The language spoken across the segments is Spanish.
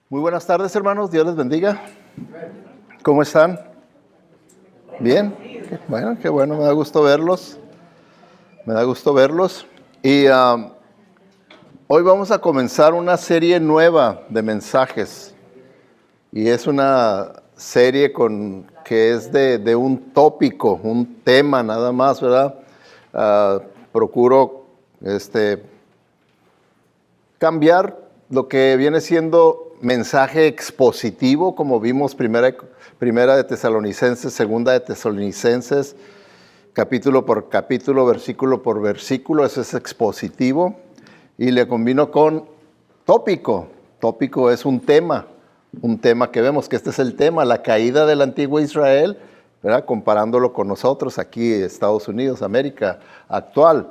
Muy buenas tardes, hermanos. Dios les bendiga. ¿Cómo están? ¿Bien? Bueno, qué bueno. Me da gusto verlos. Me da gusto verlos. Y hoy vamos a comenzar una serie nueva de mensajes. Y es una serie que es de un tópico, un tema nada más, ¿verdad? Procuro cambiar lo que viene siendo mensaje expositivo, como vimos primera de Tesalonicenses, segunda de Tesalonicenses, capítulo por capítulo, versículo por versículo. Eso es expositivo. Y le combino con tópico. Tópico es un tema que vemos, que este es el tema, la caída del antiguo Israel, ¿verdad? Comparándolo con nosotros aquí, Estados Unidos, América actual.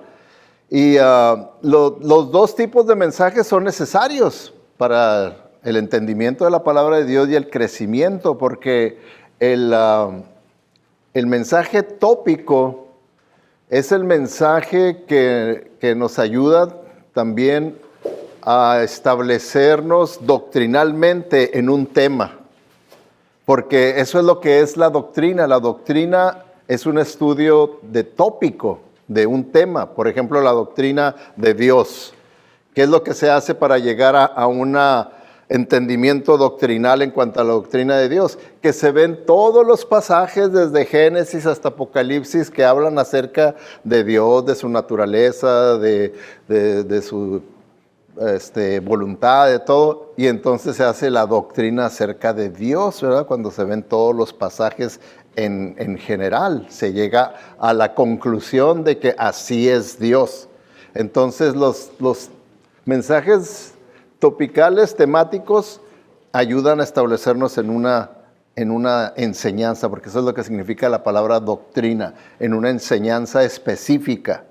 Y los dos tipos de mensajes son necesarios para el entendimiento de la palabra de Dios y el crecimiento, porque el mensaje tópico es el mensaje que nos ayuda también a establecernos doctrinalmente en un tema, porque eso es lo que es la doctrina. La doctrina es un estudio de tópico, de un tema. Por ejemplo, la doctrina de Dios. ¿Qué es lo que se hace para llegar a un entendimiento doctrinal en cuanto a la doctrina de Dios? Que se ven todos los pasajes desde Génesis hasta Apocalipsis que hablan acerca de Dios, de su naturaleza, de su voluntad, de todo, y entonces se hace la doctrina acerca de Dios, ¿verdad? Cuando se ven todos los pasajes en general, se llega a la conclusión de que así es Dios. Entonces los mensajes topicales, temáticos, ayudan a establecernos en una enseñanza, porque eso es lo que significa la palabra doctrina, en una enseñanza específica.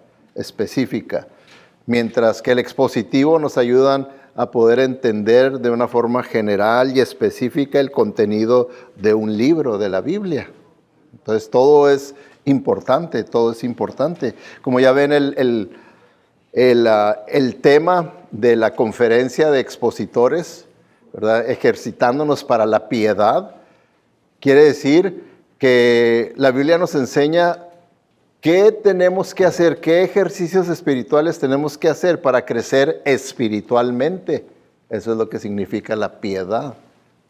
Mientras que el expositivo nos ayudan a poder entender de una forma general y específica el contenido de un libro de la Biblia. Entonces todo es importante. Como ya ven, el tema de la conferencia de expositores, ¿verdad? Ejercitándonos para la piedad, quiere decir que la Biblia nos enseña qué tenemos que hacer, qué ejercicios espirituales tenemos que hacer para crecer espiritualmente. Eso es lo que significa la piedad,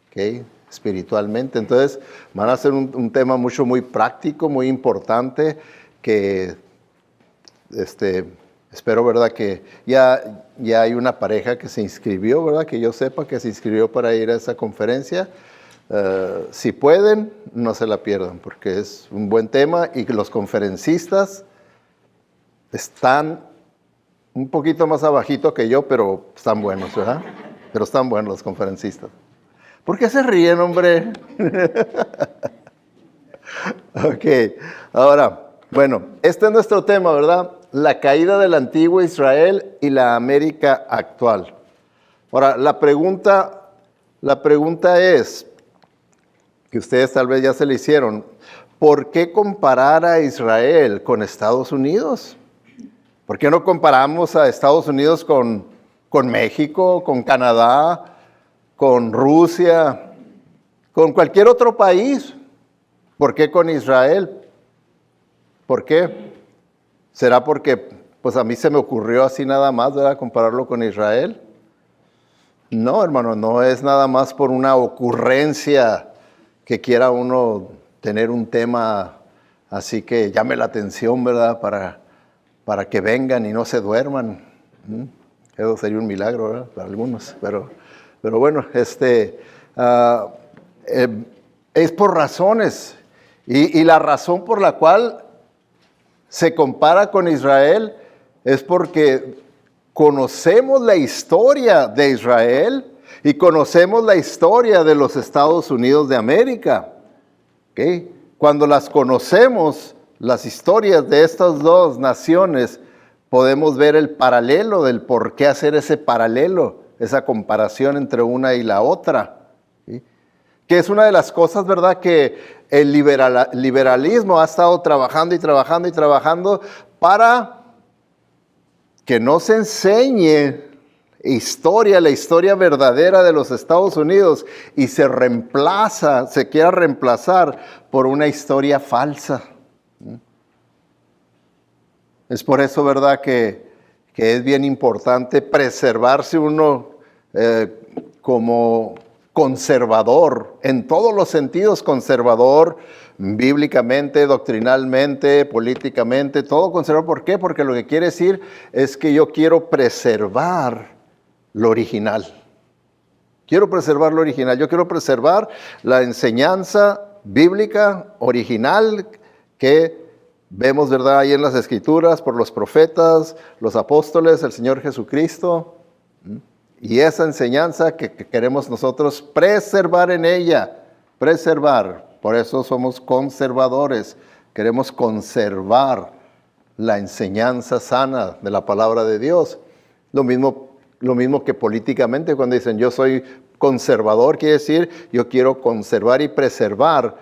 ¿okay? Espiritualmente. Entonces van a ser un tema muy práctico, muy importante, que espero, ¿verdad? Que ya hay una pareja que se inscribió, ¿verdad? Que yo sepa que se inscribió para ir a esa conferencia. Si pueden, no se la pierdan, porque es un buen tema y que los conferencistas están un poquito más abajito que yo, pero están buenos, ¿verdad? Pero están buenos los conferencistas. ¿Por qué se ríen, hombre? Ok, ahora, bueno, este es nuestro tema, ¿verdad? La caída del antiguo Israel y la América actual. Ahora, la pregunta es, que ustedes tal vez ya se le hicieron, ¿por qué comparar a Israel con Estados Unidos? ¿Por qué no comparamos a Estados Unidos con México, con Canadá, con Rusia, con cualquier otro país? ¿Por qué con Israel? ¿Por qué? ¿Será porque pues a mí se me ocurrió así nada más, ¿verdad? Compararlo con Israel. No, hermano, no es nada más por una ocurrencia que quiera uno tener un tema así que llame la atención, ¿verdad? Para que vengan y no se duerman. Eso sería un milagro, ¿verdad? Para algunos, pero bueno, es por razones. Y la razón por la cual se compara con Israel es porque conocemos la historia de Israel y conocemos la historia de los Estados Unidos de América. ¿Okay? Cuando las conocemos, las historias de estas dos naciones, podemos ver el paralelo del por qué hacer ese paralelo, esa comparación entre una y la otra. ¿Sí? Que es una de las cosas, ¿verdad?, que el liberalismo ha estado trabajando para que no se enseñe historia, la historia verdadera de los Estados Unidos, y se quiera reemplazar por una historia falsa. Es por eso, ¿verdad?, que es bien importante preservarse uno como conservador, en todos los sentidos conservador, bíblicamente, doctrinalmente, políticamente, todo conservador. ¿Por qué? Porque lo que quiere decir es que yo quiero preservar lo original. Quiero preservar lo original. Yo quiero preservar la enseñanza bíblica original que vemos, ¿verdad?, ahí en las Escrituras, por los profetas, los apóstoles, el Señor Jesucristo. Y esa enseñanza que queremos nosotros preservar en ella, preservar. Por eso somos conservadores. Queremos conservar la enseñanza sana de la palabra de Dios. Lo mismo que políticamente, cuando dicen yo soy conservador, quiere decir yo quiero conservar y preservar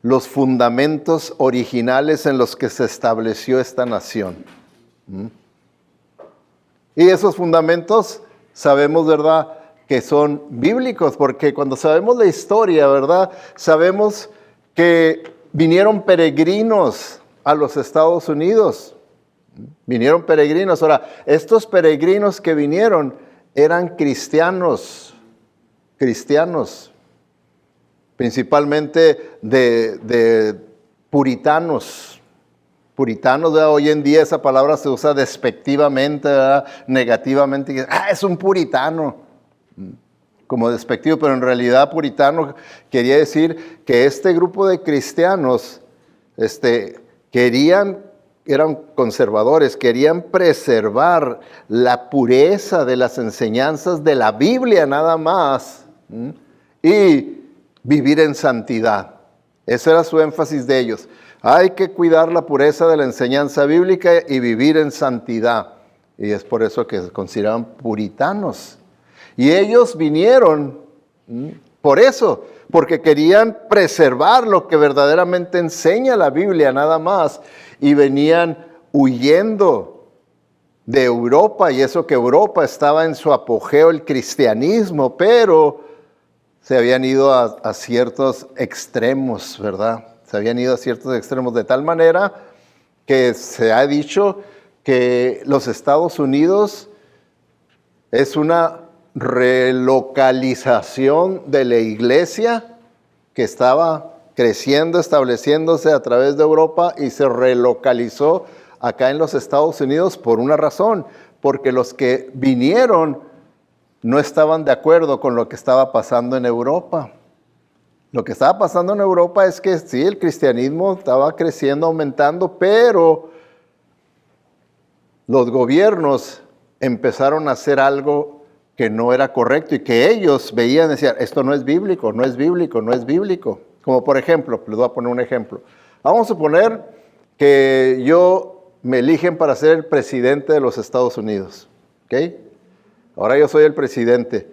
los fundamentos originales en los que se estableció esta nación. Y esos fundamentos sabemos, ¿verdad?, que son bíblicos, porque cuando sabemos la historia, ¿verdad?, sabemos que vinieron peregrinos a los Estados Unidos. Vinieron peregrinos. Ahora, estos peregrinos que vinieron eran cristianos, principalmente de puritanos. Puritanos, ¿verdad? Hoy en día esa palabra se usa despectivamente, ¿verdad?, negativamente. Es un puritano, como despectivo, pero en realidad puritano quería decir que este grupo de cristianos eran conservadores, querían preservar la pureza de las enseñanzas de la Biblia nada más, y vivir en santidad. Ese era su énfasis de ellos. Hay que cuidar la pureza de la enseñanza bíblica y vivir en santidad. Y es por eso que se consideraban puritanos. Y ellos vinieron por eso, porque querían preservar lo que verdaderamente enseña la Biblia nada más. Y venían huyendo de Europa, y eso que Europa estaba en su apogeo el cristianismo, pero se habían ido a ciertos extremos, ¿verdad? Se habían ido a ciertos extremos de tal manera que se ha dicho que los Estados Unidos es una relocalización de la iglesia que estaba creciendo, estableciéndose a través de Europa, y se relocalizó acá en los Estados Unidos por una razón, porque los que vinieron no estaban de acuerdo con lo que estaba pasando en Europa. Lo que estaba pasando en Europa es que sí, el cristianismo estaba creciendo, aumentando, pero los gobiernos empezaron a hacer algo que no era correcto y que ellos veían, decían, esto no es bíblico, no es bíblico, no es bíblico. Como por ejemplo, les voy a poner un ejemplo. Vamos a suponer que me eligen para ser el presidente de los Estados Unidos, ¿ok? Ahora yo soy el presidente.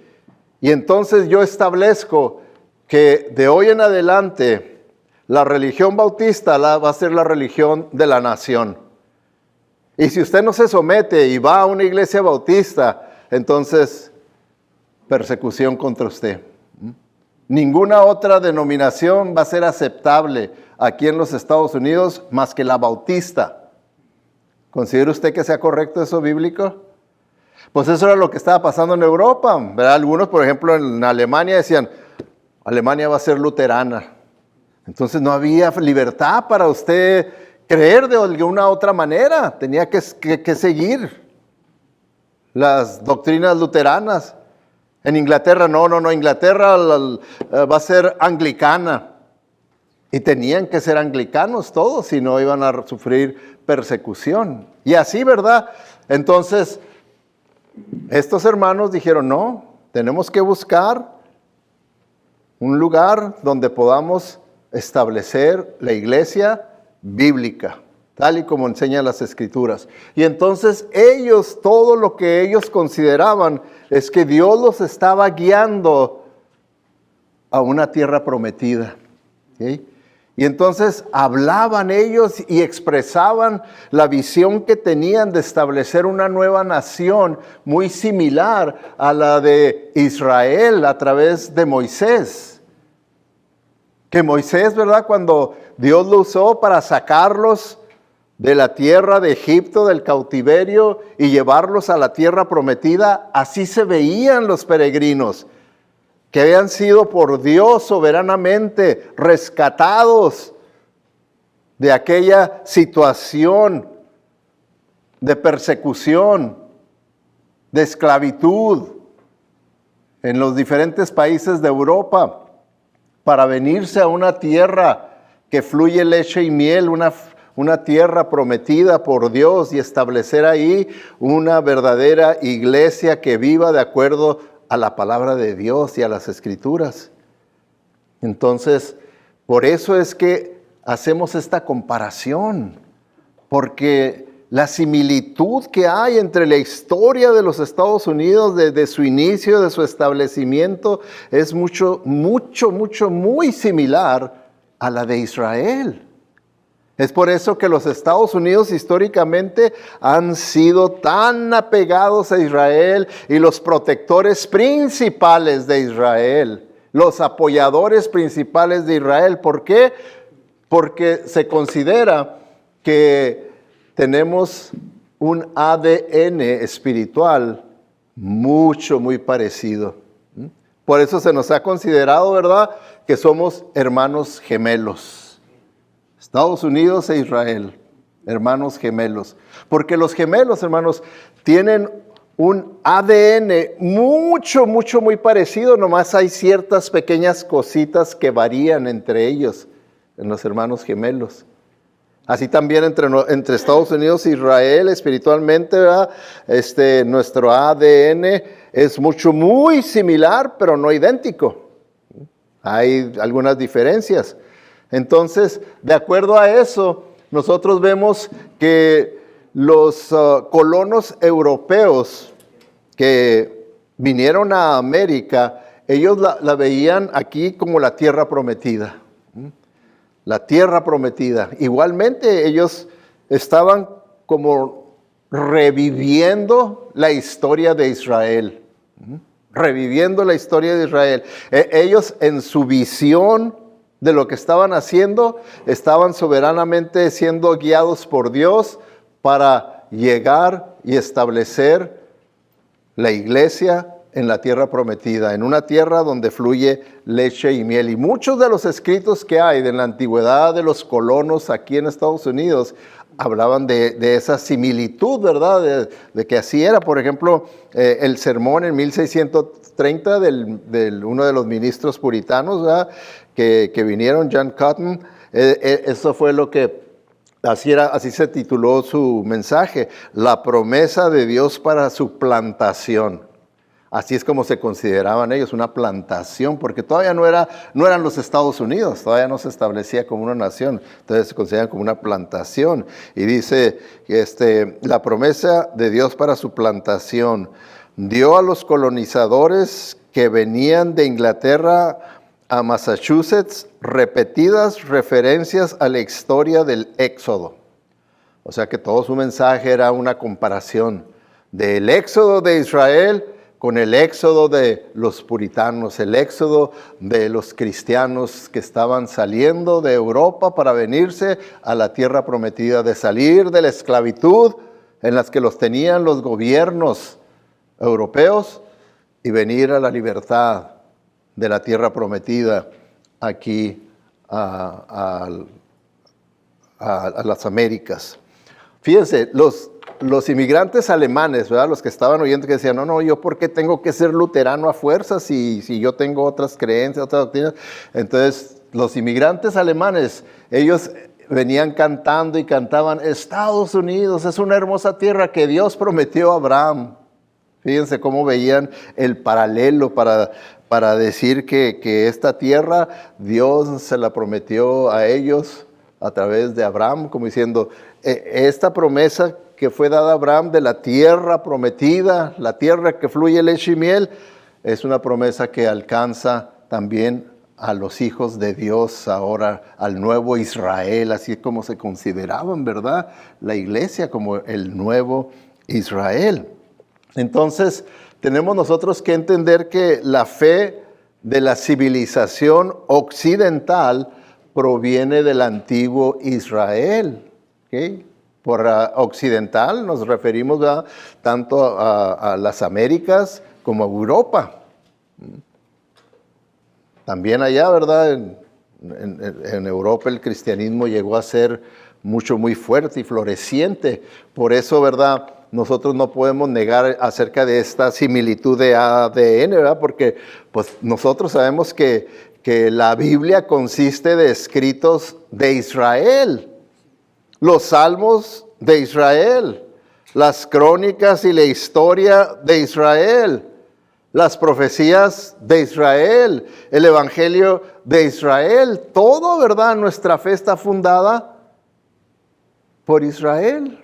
Y entonces yo establezco que de hoy en adelante la religión bautista va a ser la religión de la nación. Y si usted no se somete y va a una iglesia bautista, entonces persecución contra usted. Ninguna otra denominación va a ser aceptable aquí en los Estados Unidos más que la bautista. ¿Considera usted que sea correcto eso bíblico? Pues eso era lo que estaba pasando en Europa, ¿verdad? Algunos, por ejemplo, en Alemania decían, Alemania va a ser luterana. Entonces no había libertad para usted creer de alguna otra manera. Tenía que seguir las doctrinas luteranas. En Inglaterra, no, Inglaterra va a ser anglicana. Y tenían que ser anglicanos todos, si no iban a sufrir persecución. Y así, ¿verdad? Entonces, estos hermanos dijeron, no, tenemos que buscar un lugar donde podamos establecer la iglesia bíblica, tal y como enseñan las Escrituras. Y entonces ellos, todo lo que ellos consideraban es que Dios los estaba guiando a una tierra prometida, ¿sí? Y entonces hablaban ellos y expresaban la visión que tenían de establecer una nueva nación muy similar a la de Israel a través de Moisés. Que Moisés, ¿verdad? Cuando Dios lo usó para sacarlos de la tierra de Egipto, del cautiverio, y llevarlos a la tierra prometida, así se veían los peregrinos, que habían sido por Dios soberanamente rescatados de aquella situación de persecución, de esclavitud en los diferentes países de Europa, para venirse a una tierra que fluye leche y miel, una tierra prometida por Dios, y establecer ahí una verdadera iglesia que viva de acuerdo a la palabra de Dios y a las Escrituras. Entonces, por eso es que hacemos esta comparación, porque la similitud que hay entre la historia de los Estados Unidos desde su inicio, de su establecimiento, es muy similar a la de Israel. Es por eso que los Estados Unidos históricamente han sido tan apegados a Israel y los protectores principales de Israel, los apoyadores principales de Israel. ¿Por qué? Porque se considera que tenemos un ADN espiritual muy parecido. Por eso se nos ha considerado, ¿verdad?, que somos hermanos gemelos. Estados Unidos e Israel, hermanos gemelos. Porque los gemelos, hermanos, tienen un ADN muy parecido, nomás hay ciertas pequeñas cositas que varían entre ellos, en los hermanos gemelos. Así también entre Estados Unidos e Israel, espiritualmente, ¿verdad? Nuestro ADN es muy similar, pero no idéntico. Hay algunas diferencias. Entonces, de acuerdo a eso, nosotros vemos que los colonos europeos que vinieron a América, ellos la veían aquí como la tierra prometida. La tierra prometida. Igualmente ellos estaban como reviviendo la historia de Israel. Reviviendo la historia de Israel. Ellos en su visión de lo que estaban haciendo, estaban soberanamente siendo guiados por Dios para llegar y establecer la iglesia en la tierra prometida, en una tierra donde fluye leche y miel. Y muchos de los escritos que hay de la antigüedad de los colonos aquí en Estados Unidos hablaban de esa similitud, ¿verdad? De que así era. Por ejemplo, el sermón en 1630 de uno de los ministros puritanos, ¿verdad?, que vinieron, John Cotton, eso fue lo que, así se tituló su mensaje, la promesa de Dios para su plantación. Así es como se consideraban ellos, una plantación, porque todavía no eran los Estados Unidos, todavía no se establecía como una nación, entonces se consideraban como una plantación. Y dice, la promesa de Dios para su plantación dio a los colonizadores que venían de Inglaterra a Massachusetts repetidas referencias a la historia del Éxodo. O sea que todo su mensaje era una comparación del Éxodo de Israel con el éxodo de los puritanos, el éxodo de los cristianos que estaban saliendo de Europa para venirse a la tierra prometida, de salir de la esclavitud en las que los tenían los gobiernos europeos y venir a la libertad de la tierra prometida aquí a las Américas. Fíjense, los inmigrantes alemanes, ¿verdad?, los que estaban oyendo, que decían, no, yo ¿por qué tengo que ser luterano a fuerza si yo tengo otras creencias, otras doctrinas? Entonces, los inmigrantes alemanes, ellos venían cantando y cantaban, Estados Unidos es una hermosa tierra que Dios prometió a Abraham. Fíjense cómo veían el paralelo para decir que esta tierra Dios se la prometió a ellos a través de Abraham, como diciendo, esta promesa que fue dada a Abraham de la tierra prometida, la tierra que fluye leche y miel, es una promesa que alcanza también a los hijos de Dios ahora, al nuevo Israel, así como se consideraban, ¿verdad? La iglesia como el nuevo Israel. Entonces, tenemos nosotros que entender que la fe de la civilización occidental proviene del antiguo Israel. ¿Okay? Por occidental nos referimos, ¿verdad?, tanto a las Américas como a Europa. También allá, ¿verdad? En Europa el cristianismo llegó a ser muy fuerte y floreciente. Por eso, ¿verdad?, nosotros no podemos negar acerca de esta similitud de ADN, ¿verdad? Porque pues, nosotros sabemos que la Biblia consiste de escritos de Israel. Los salmos de Israel, las crónicas y la historia de Israel, las profecías de Israel, el evangelio de Israel, todo, ¿verdad? Nuestra fe está fundada por Israel.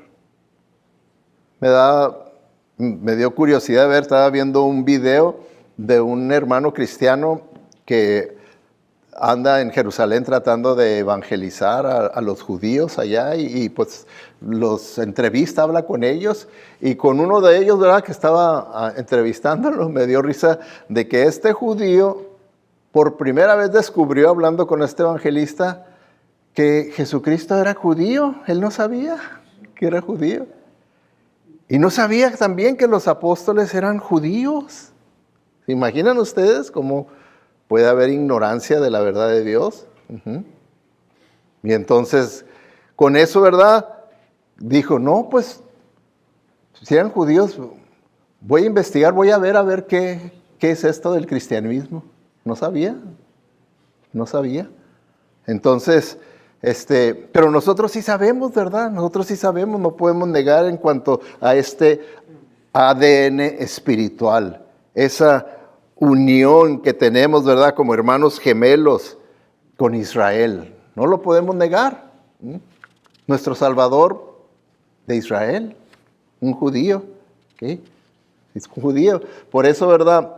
Me dio curiosidad ver, estaba viendo un video de un hermano cristiano que anda en Jerusalén tratando de evangelizar a los judíos allá y pues los entrevista, habla con ellos y con uno de ellos, ¿verdad?, que estaba entrevistándolo, me dio risa de que este judío por primera vez descubrió, hablando con este evangelista, que Jesucristo era judío. Él no sabía que era judío. Y no sabía también que los apóstoles eran judíos. ¿Se imaginan ustedes cómo puede haber ignorancia de la verdad de Dios? Y entonces, con eso, ¿verdad?, dijo, no, pues, si eran judíos, voy a investigar, voy a ver qué es esto del cristianismo. No sabía. Entonces, pero nosotros sí sabemos, ¿verdad? Nosotros sí sabemos, no podemos negar en cuanto a este ADN espiritual, esa unión que tenemos, ¿verdad?, como hermanos gemelos con Israel. No lo podemos negar. Nuestro Salvador de Israel, un judío, ¿okay? Es un judío. Por eso, ¿verdad?,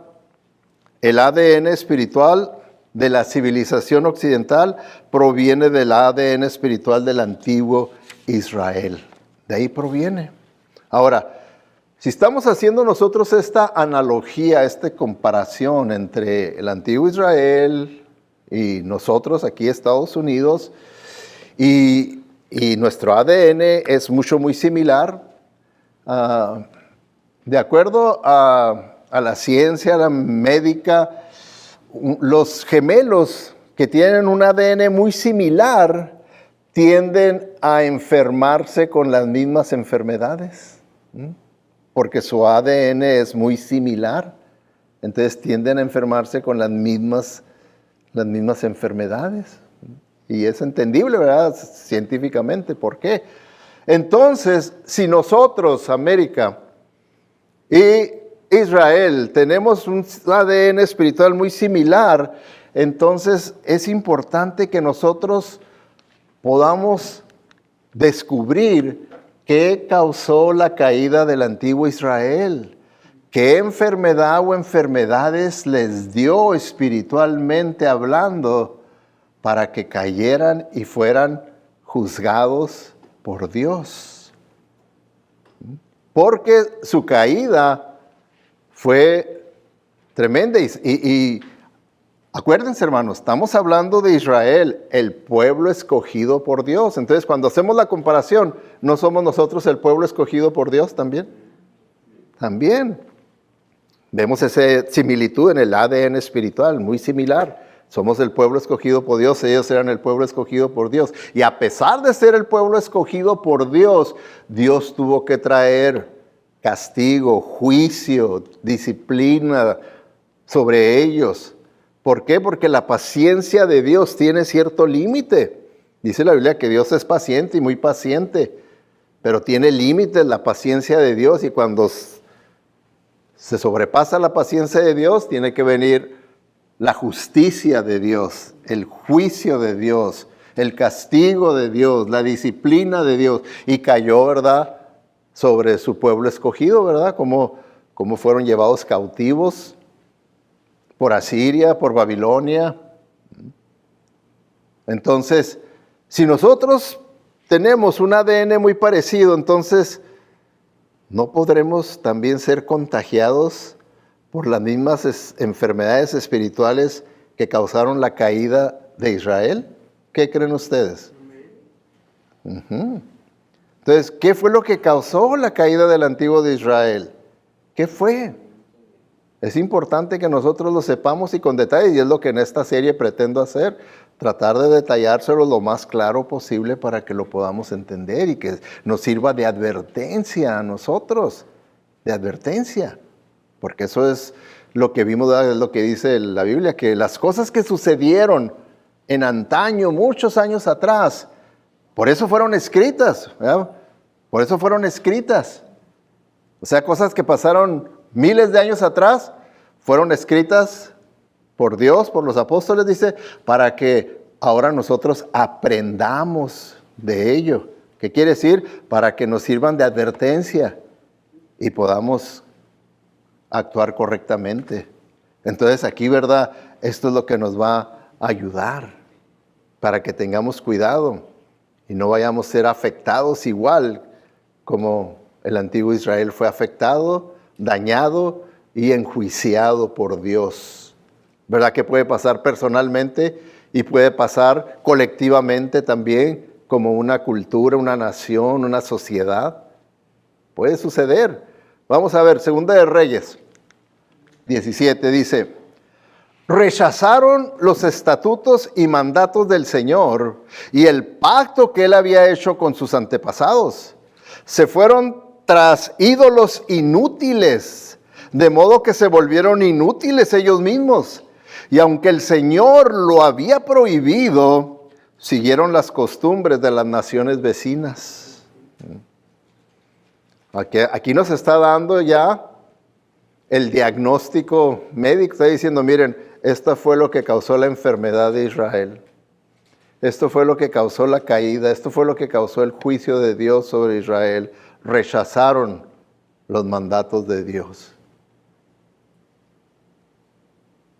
el ADN espiritual de la civilización occidental proviene del ADN espiritual del antiguo Israel. De ahí proviene. Ahora, si estamos haciendo nosotros esta analogía, esta comparación entre el antiguo Israel y nosotros aquí Estados Unidos, y nuestro ADN es muy similar, de acuerdo a la ciencia, a la médica, los gemelos que tienen un ADN muy similar tienden a enfermarse con las mismas enfermedades, porque su ADN es muy similar, entonces tienden a enfermarse con las mismas enfermedades. Y es entendible, ¿verdad?, científicamente. ¿Por qué? Entonces, si nosotros, América y Israel, tenemos un ADN espiritual muy similar, entonces es importante que nosotros podamos descubrir qué causó la caída del antiguo Israel, qué enfermedad o enfermedades les dio espiritualmente hablando para que cayeran y fueran juzgados por Dios. Porque su caída fue tremenda y acuérdense, hermanos, estamos hablando de Israel, el pueblo escogido por Dios. Entonces, cuando hacemos la comparación, ¿no somos nosotros el pueblo escogido por Dios también? También. Vemos esa similitud en el ADN espiritual, muy similar. Somos el pueblo escogido por Dios, ellos eran el pueblo escogido por Dios. Y a pesar de ser el pueblo escogido por Dios, Dios tuvo que traer castigo, juicio, disciplina sobre ellos. ¿Por qué? Porque la paciencia de Dios tiene cierto límite. Dice la Biblia que Dios es paciente y muy paciente, pero tiene límites la paciencia de Dios, y cuando se sobrepasa la paciencia de Dios, tiene que venir la justicia de Dios, el juicio de Dios, el castigo de Dios, la disciplina de Dios. Y cayó, ¿verdad?, sobre su pueblo escogido, ¿verdad? Como fueron llevados cautivos por Asiria, por Babilonia. Entonces, si nosotros tenemos un ADN muy parecido, entonces, ¿no podremos también ser contagiados por las mismas enfermedades espirituales que causaron la caída de Israel? ¿Qué creen ustedes? Entonces, ¿qué fue lo que causó la caída del antiguo de Israel? ¿Qué fue? Es importante que nosotros lo sepamos y con detalle, y es lo que en esta serie pretendo hacer, tratar de detallárselo lo más claro posible para que lo podamos entender y que nos sirva de advertencia a nosotros, de advertencia, porque eso es lo que vimos, es lo que dice la Biblia, que las cosas que sucedieron en antaño, muchos años atrás, por eso fueron escritas, ¿verdad? Por eso fueron escritas. O sea, cosas que pasaron miles de años atrás, fueron escritas por Dios, por los apóstoles, dice, para que ahora nosotros aprendamos de ello. ¿Qué quiere decir? Para que nos sirvan de advertencia y podamos actuar correctamente. Entonces aquí, ¿verdad? Esto es lo que nos va a ayudar para que tengamos cuidado y no vayamos a ser afectados igual como el antiguo Israel fue afectado, dañado y enjuiciado por Dios. ¿Verdad que puede pasar personalmente y puede pasar colectivamente también como una cultura, una nación, una sociedad? Puede suceder. Vamos a ver, Segunda de Reyes 17 dice: rechazaron los estatutos y mandatos del Señor y el pacto que Él había hecho con sus antepasados. Se fueron tras ídolos inútiles, de modo que se volvieron inútiles ellos mismos. Y aunque el Señor lo había prohibido, siguieron las costumbres de las naciones vecinas. Aquí nos está dando ya el diagnóstico médico. Está diciendo, miren, esto fue lo que causó la enfermedad de Israel. Esto fue lo que causó la caída. Esto fue lo que causó el juicio de Dios sobre Israel. Rechazaron los mandatos de Dios.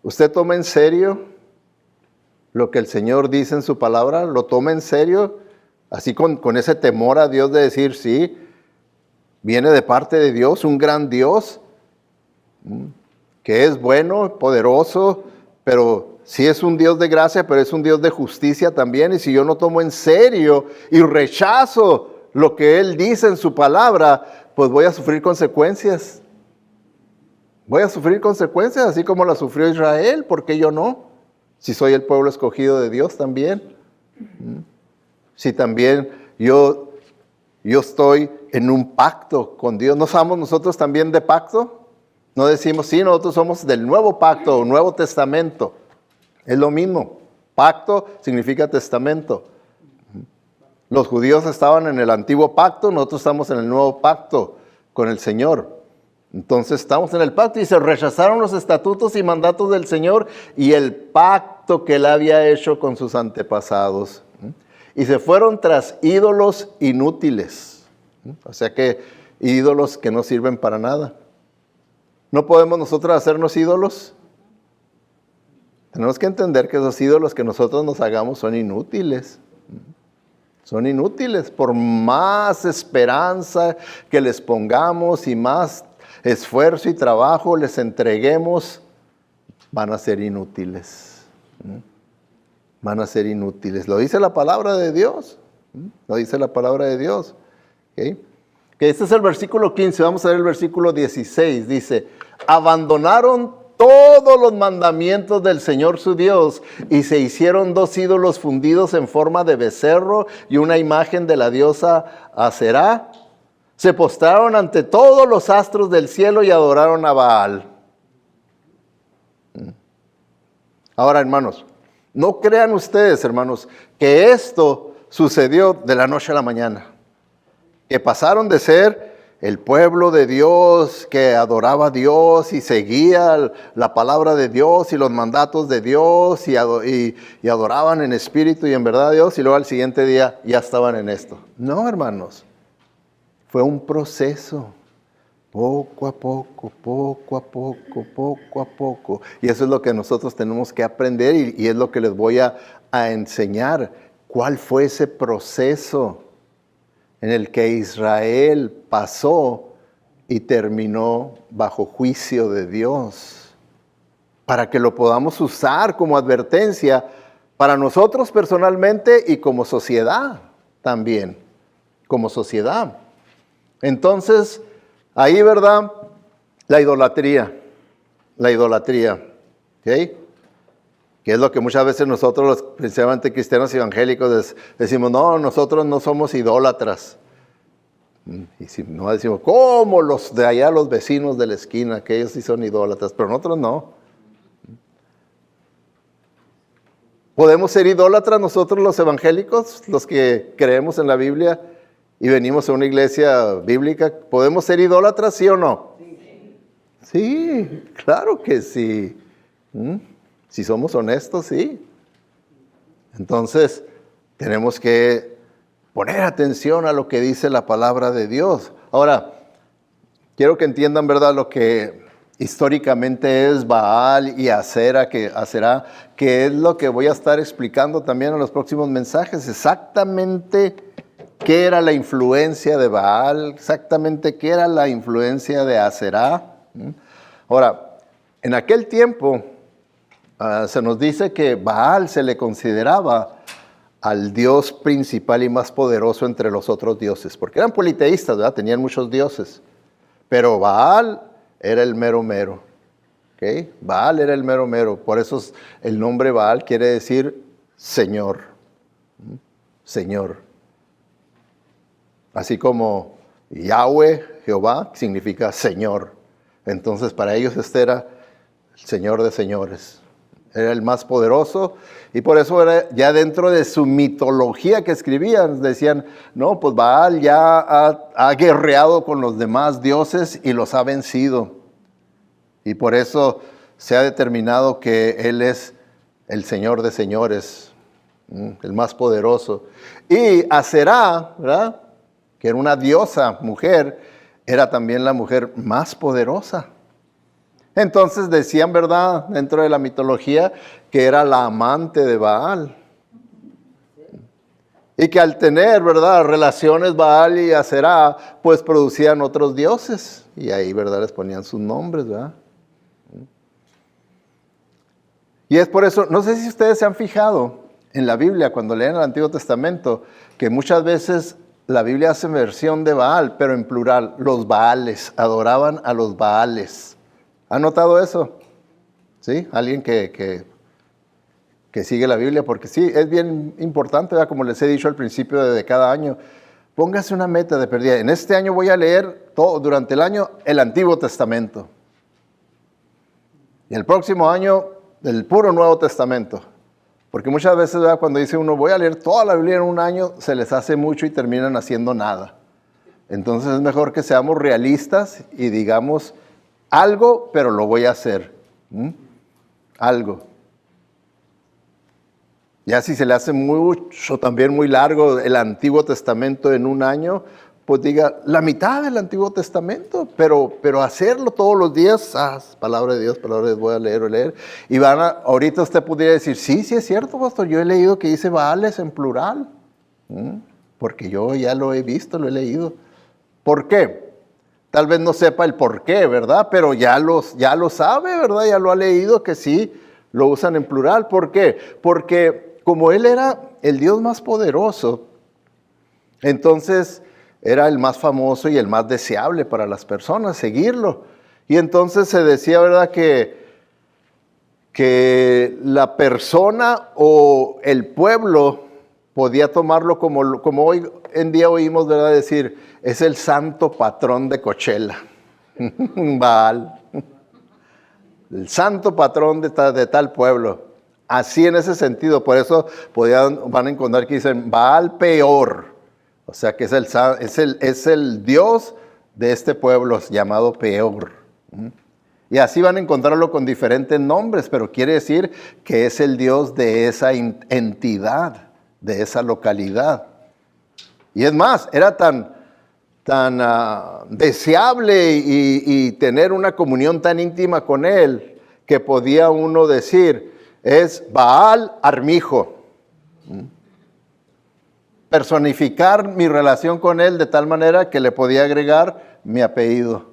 ¿Usted toma en serio lo que el Señor dice en su palabra? ¿Lo toma en serio? Así con ese temor a Dios de decir, sí, viene de parte de Dios, un gran Dios, que es bueno, poderoso, pero sí es un Dios de gracia, pero es un Dios de justicia también. Y si yo no tomo en serio y rechazo lo que Él dice en su palabra, pues voy a sufrir consecuencias. Voy a sufrir consecuencias, así como las sufrió Israel. ¿Por qué yo no? Si soy el pueblo escogido de Dios también. Si también yo estoy en un pacto con Dios. ¿No somos nosotros también de pacto? No decimos, sí, nosotros somos del nuevo pacto o Nuevo Testamento. Es lo mismo. Pacto significa testamento. Los judíos estaban en el antiguo pacto, nosotros estamos en el nuevo pacto con el Señor. Entonces estamos en el pacto y se rechazaron los estatutos y mandatos del Señor y el pacto que Él había hecho con sus antepasados. Y se fueron tras ídolos inútiles. O sea que ídolos que no sirven para nada. ¿No podemos nosotros hacernos ídolos? Tenemos que entender que esos ídolos que nosotros nos hagamos son inútiles. Son inútiles. Por más esperanza que les pongamos y más esfuerzo y trabajo les entreguemos, van a ser inútiles. Van a ser inútiles. Lo dice la palabra de Dios. Lo dice la palabra de Dios. ¿Okay? Que este es el versículo 15. Vamos a ver el versículo 16. Dice, abandonaron todos los mandamientos del Señor su Dios y se hicieron dos ídolos fundidos en forma de becerro y una imagen de la diosa Aserá. Se postraron ante todos los astros del cielo y adoraron a Baal. Ahora, hermanos, no crean ustedes, hermanos, que esto sucedió de la noche a la mañana. Que pasaron de ser el pueblo de Dios que adoraba a Dios y seguía la palabra de Dios y los mandatos de Dios y adoraban en espíritu y en verdad a Dios, y luego al siguiente día ya estaban en esto. No, hermanos, fue un proceso Poco a poco, poco a poco, poco a poco. Y eso es lo que nosotros tenemos que aprender y es lo que les voy a enseñar. ¿Cuál fue ese proceso en el que Israel pasó y terminó bajo juicio de Dios? Para que lo podamos usar como advertencia para nosotros personalmente y como sociedad también, como sociedad. Entonces, ahí, ¿verdad? La idolatría, ¿ok? Que es lo que muchas veces nosotros, principalmente cristianos evangélicos, decimos, no, nosotros no somos idólatras. Y si no decimos, ¿cómo los de allá, los vecinos de la esquina, que ellos sí son idólatras? Pero nosotros no. ¿Podemos ser idólatras nosotros los evangélicos, los que creemos en la Biblia y venimos a una iglesia bíblica? ¿Podemos ser idólatras, sí o no? Sí, claro que sí. Si somos honestos, sí. Entonces, tenemos que poner atención a lo que dice la palabra de Dios. Ahora, quiero que entiendan, ¿verdad?, lo que históricamente es Baal y Aserá, que es lo que voy a estar explicando también en los próximos mensajes. Exactamente qué era la influencia de Baal, exactamente qué era la influencia de Aserá. Ahora, en aquel tiempo se nos dice que Baal se le consideraba al dios principal y más poderoso entre los otros dioses, porque eran politeístas, ¿verdad? Tenían muchos dioses, pero Baal era el mero mero. ¿Okay? Baal era el mero mero, por eso el nombre Baal quiere decir Señor. Señor. Así como Yahweh, Jehová, significa Señor. Entonces para ellos este era el Señor de señores. Era el más poderoso y por eso era ya dentro de su mitología que escribían, decían, no, pues Baal ya ha guerreado con los demás dioses y los ha vencido. Y por eso se ha determinado que Él es el Señor de señores, el más poderoso. Y Aserá, ¿verdad?, que era una diosa mujer, era también la mujer más poderosa. Entonces decían, ¿verdad?, dentro de la mitología, que era la amante de Baal. Y que al tener, ¿verdad?, relaciones Baal y Aserá, pues producían otros dioses. Y ahí, ¿verdad?, les ponían sus nombres, ¿verdad? Y es por eso, no sé si ustedes se han fijado en la Biblia, cuando leen el Antiguo Testamento, que muchas veces la Biblia hace versión de Baal, pero en plural, los Baales, adoraban a los Baales. ¿Han notado eso? ¿Sí? Alguien que sigue la Biblia, porque sí, es bien importante, ¿verdad? Como les he dicho al principio de cada año, póngase una meta de perdida. En este año voy a leer todo, durante el año, el Antiguo Testamento. Y el próximo año, el puro Nuevo Testamento. Porque muchas veces, ¿verdad?, cuando dice uno, voy a leer toda la Biblia en un año, se les hace mucho y terminan haciendo nada. Entonces es mejor que seamos realistas y digamos algo, pero lo voy a hacer. Algo. Ya si se le hace mucho, también muy largo el Antiguo Testamento en un año, pues diga la mitad del Antiguo Testamento, pero hacerlo todos los días, palabra de Dios, voy a leer. Y ahorita usted podría decir, sí es cierto, pastor, yo he leído que dice Baales en plural, porque yo ya lo he visto, lo he leído. ¿Por qué? Tal vez no sepa el por qué, ¿verdad? Pero ya lo sabe, ¿verdad? Ya lo ha leído que sí, lo usan en plural. ¿Por qué? Porque como él era el Dios más poderoso, entonces era el más famoso y el más deseable para las personas, seguirlo. Y entonces se decía, ¿verdad?, que la persona o el pueblo podía tomarlo como hoy en día oímos, ¿verdad?, decir, es el santo patrón de Coachella, Baal, el santo patrón de tal pueblo. Así en ese sentido, por eso van a encontrar que dicen Baal Peor. O sea que es el Dios de este pueblo llamado Peor. Y así van a encontrarlo con diferentes nombres, pero quiere decir que es el Dios de esa entidad, de esa localidad. Y es más, era tan deseable y tener una comunión tan íntima con Él que podía uno decir, es Baal Armijo. Personificar mi relación con Él de tal manera que le podía agregar mi apellido.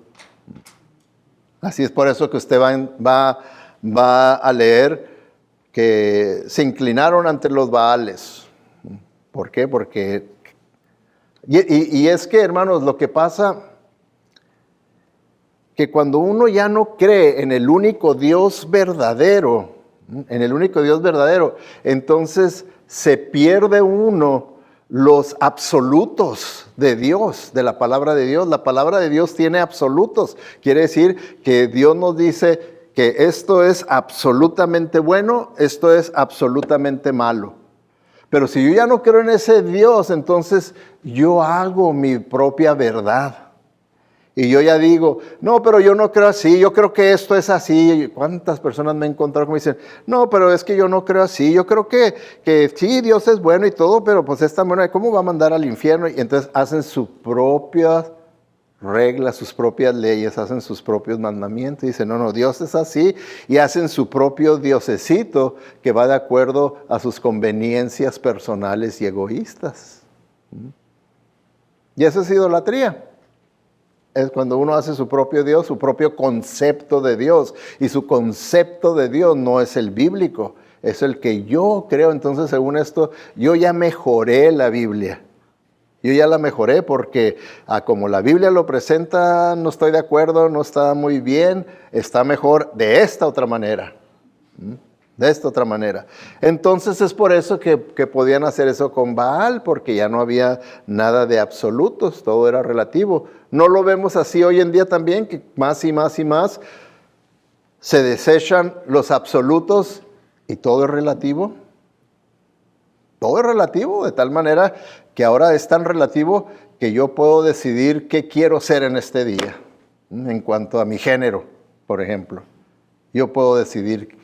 Así es por eso que usted va a leer que se inclinaron ante los Baales. ¿Por qué? Porque... Y es que, hermanos, lo que pasa, que cuando uno ya no cree en el único Dios verdadero, entonces se pierde uno los absolutos de Dios, de la palabra de Dios. La palabra de Dios tiene absolutos. Quiere decir que Dios nos dice que esto es absolutamente bueno, esto es absolutamente malo. Pero si yo ya no creo en ese Dios, entonces yo hago mi propia verdad. Y yo ya digo, no, pero yo no creo así, yo creo que esto es así. ¿Cuántas personas me he encontrado que me dicen, no, pero es que yo no creo así, yo creo que sí, Dios es bueno y todo, pero pues es tan bueno, ¿cómo va a mandar al infierno? Y entonces hacen sus propias reglas, sus propias leyes, hacen sus propios mandamientos. Y dicen, no, Dios es así. Y hacen su propio diosecito que va de acuerdo a sus conveniencias personales y egoístas. Y eso es idolatría. Es cuando uno hace su propio Dios, su propio concepto de Dios. Y su concepto de Dios no es el bíblico, es el que yo creo. Entonces, según esto, yo ya mejoré la Biblia. Yo ya la mejoré porque como la Biblia lo presenta, no estoy de acuerdo, no está muy bien, está mejor de esta otra manera. De esta otra manera. Entonces es por eso que podían hacer eso con Baal, porque ya no había nada de absolutos, todo era relativo. ¿No lo vemos así hoy en día también, que más y más y más se desechan los absolutos y todo es relativo? Todo es relativo, de tal manera que ahora es tan relativo que yo puedo decidir qué quiero ser en este día. En cuanto a mi género, por ejemplo. Yo puedo decidir.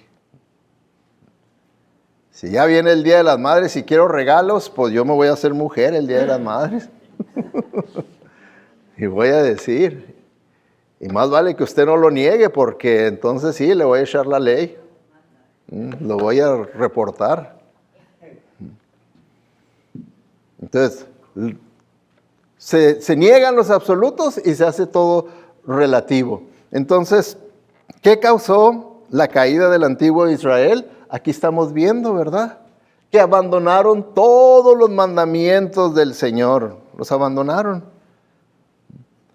Si ya viene el Día de las Madres y quiero regalos, pues yo me voy a hacer mujer el Día de las Madres. Y voy a decir. Y más vale que usted no lo niegue, porque entonces sí, le voy a echar la ley. Lo voy a reportar. Entonces, se niegan los absolutos y se hace todo relativo. Entonces, ¿qué causó la caída del antiguo Israel? Aquí estamos viendo, ¿verdad? Que abandonaron todos los mandamientos del Señor. Los abandonaron.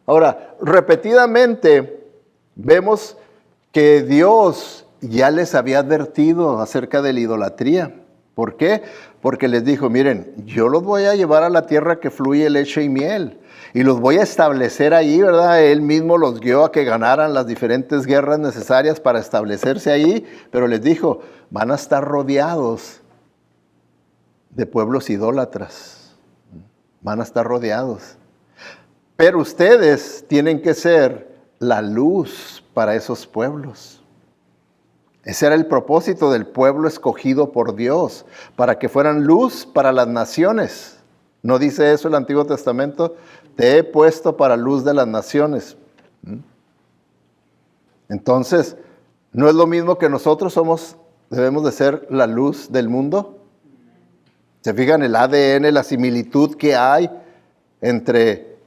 Ahora, repetidamente vemos que Dios ya les había advertido acerca de la idolatría. ¿Por qué? Porque les dijo, miren, yo los voy a llevar a la tierra que fluye leche y miel. Y los voy a establecer ahí, ¿verdad? Él mismo los guió a que ganaran las diferentes guerras necesarias para establecerse ahí. Pero les dijo, van a estar rodeados de pueblos idólatras. Van a estar rodeados. Pero ustedes tienen que ser la luz para esos pueblos. Ese era el propósito del pueblo escogido por Dios, para que fueran luz para las naciones. ¿No dice eso el Antiguo Testamento? Te he puesto para luz de las naciones. Entonces, ¿no es lo mismo que nosotros debemos de ser la luz del mundo? ¿Se fijan el ADN, la similitud que hay entre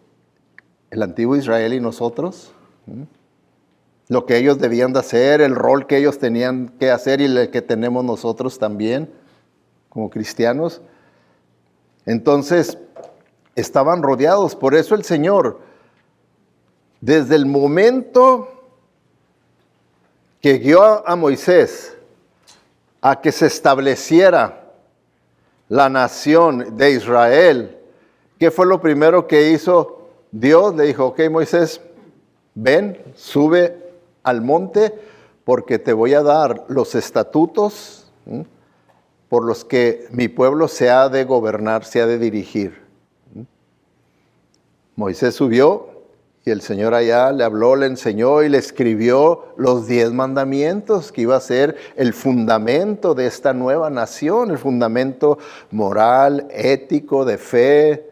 el antiguo Israel y nosotros? Lo que ellos debían de hacer, el rol que ellos tenían que hacer y el que tenemos nosotros también como cristianos. Entonces, estaban rodeados. Por eso el Señor, desde el momento que guió a Moisés a que se estableciera la nación de Israel, ¿qué fue lo primero que hizo Dios? Le dijo, ok, Moisés, ven, sube al monte, porque te voy a dar los estatutos por los que mi pueblo se ha de gobernar, se ha de dirigir. Moisés subió y el Señor allá le habló, le enseñó y le escribió los 10 mandamientos que iba a ser el fundamento de esta nueva nación, el fundamento moral, ético, de fe,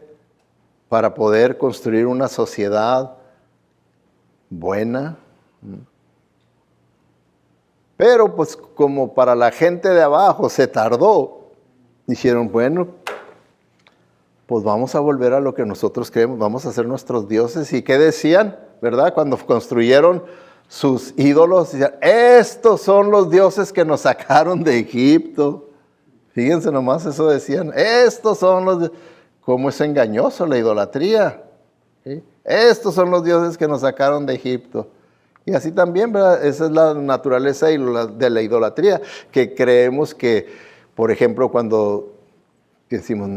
para poder construir una sociedad buena. Pero pues como para la gente de abajo se tardó, dijeron, bueno, pues vamos a volver a lo que nosotros creemos, vamos a hacer nuestros dioses. ¿Y qué decían? ¿Verdad? Cuando construyeron sus ídolos, decían, estos son los dioses que nos sacaron de Egipto. Fíjense nomás, eso decían, estos son los... ¿Cómo es engañoso la idolatría? ¿Sí? Estos son los dioses que nos sacaron de Egipto. Y así también, ¿verdad? Esa es la naturaleza de la idolatría, que creemos que, por ejemplo, cuando decimos,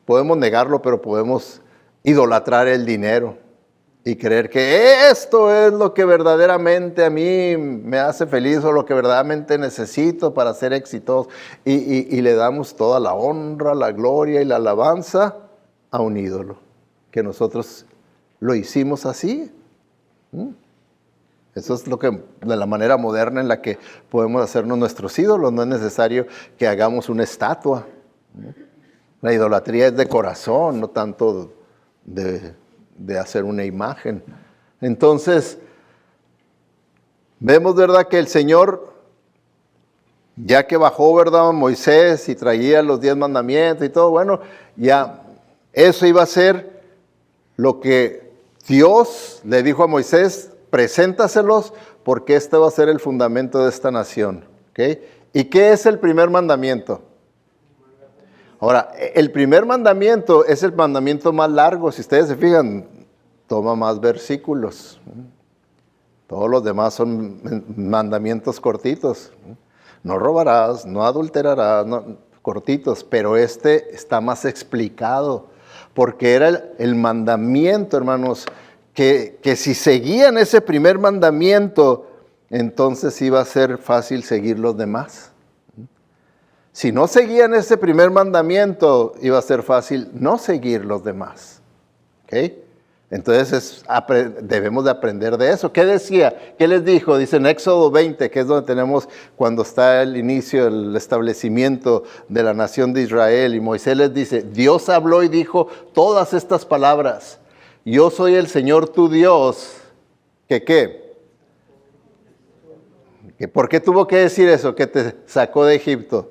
podemos negarlo, pero podemos idolatrar el dinero y creer que esto es lo que verdaderamente a mí me hace feliz o lo que verdaderamente necesito para ser exitoso. Y le damos toda la honra, la gloria y la alabanza a un ídolo, que nosotros lo hicimos así. Eso es lo que, de la manera moderna en la que podemos hacernos nuestros ídolos. No es necesario que hagamos una estatua. La idolatría es de corazón, no tanto de hacer una imagen. Entonces, vemos, ¿verdad?, que el Señor, ya que bajó, ¿verdad?, Moisés y traía los 10 mandamientos y todo, bueno, ya eso iba a ser lo que Dios le dijo a Moisés, preséntaselos porque este va a ser el fundamento de esta nación. ¿Okay? ¿Y qué es el primer mandamiento? Ahora, el primer mandamiento es el mandamiento más largo. Si ustedes se fijan, toma más versículos. Todos los demás son mandamientos cortitos. No robarás, no adulterarás, cortitos, pero este está más explicado, porque era el mandamiento, hermanos, que si seguían ese primer mandamiento, entonces iba a ser fácil seguir los demás. Si no seguían ese primer mandamiento, iba a ser fácil no seguir los demás. ¿Okay? Entonces debemos de aprender de eso. ¿Qué decía? ¿Qué les dijo? Dice en Éxodo 20, que es donde tenemos cuando está el inicio, el establecimiento de la nación de Israel. Y Moisés les dice, Dios habló y dijo todas estas palabras. Yo soy el Señor tu Dios. ¿Que qué? ¿Por qué tuvo que decir eso? Que te sacó de Egipto.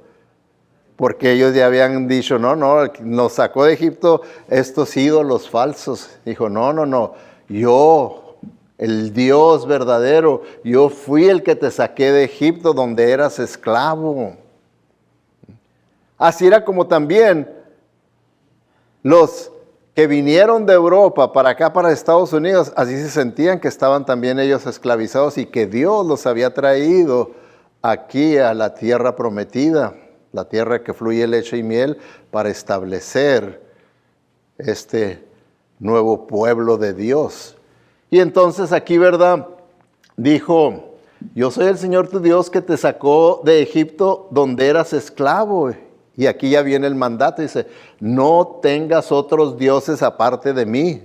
Porque ellos ya habían dicho, no, nos sacó de Egipto estos ídolos falsos. Dijo, no, yo, el Dios verdadero, yo fui el que te saqué de Egipto donde eras esclavo. Así era como también los que vinieron de Europa para acá, para Estados Unidos, así se sentían que estaban también ellos esclavizados y que Dios los había traído aquí a la tierra prometida. La tierra que fluye leche y miel, para establecer este nuevo pueblo de Dios. Y entonces aquí, ¿verdad?, dijo, yo soy el Señor tu Dios que te sacó de Egipto donde eras esclavo. Y aquí ya viene el mandato, dice, no tengas otros dioses aparte de mí.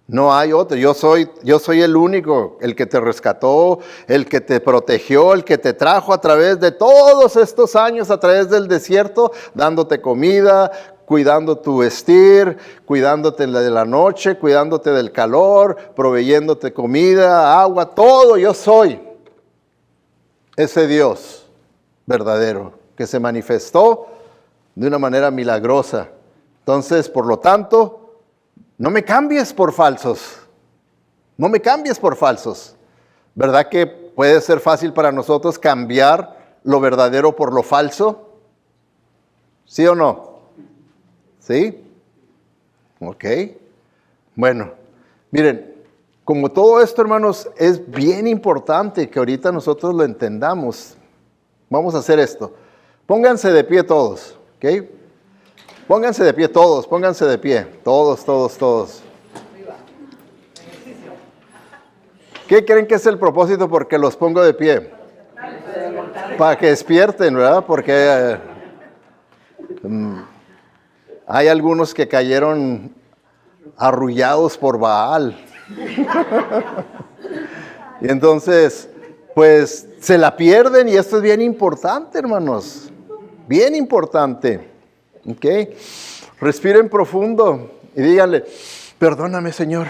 No hay otro, yo soy el único, el que te rescató, el que te protegió, el que te trajo a través de todos estos años, a través del desierto, dándote comida, cuidando tu vestir, cuidándote de la noche, cuidándote del calor, proveyéndote comida, agua, todo. Yo soy ese Dios verdadero que se manifestó de una manera milagrosa. Entonces, por lo tanto, no me cambies por falsos. No me cambies por falsos. ¿Verdad que puede ser fácil para nosotros cambiar lo verdadero por lo falso? ¿Sí o no? ¿Sí? Ok. Bueno, miren, como todo esto, hermanos, es bien importante que ahorita nosotros lo entendamos. Vamos a hacer esto. Pónganse de pie todos, ¿ok? Pónganse de pie todos, pónganse de pie, todos. ¿Qué creen que es el propósito por qué los pongo de pie? Para que despierten, ¿verdad? Porque hay algunos que cayeron arrullados por Baal. Y entonces, pues se la pierden y esto es bien importante, hermanos. Bien importante. ¿Ok? Respiren profundo y díganle, perdóname, Señor.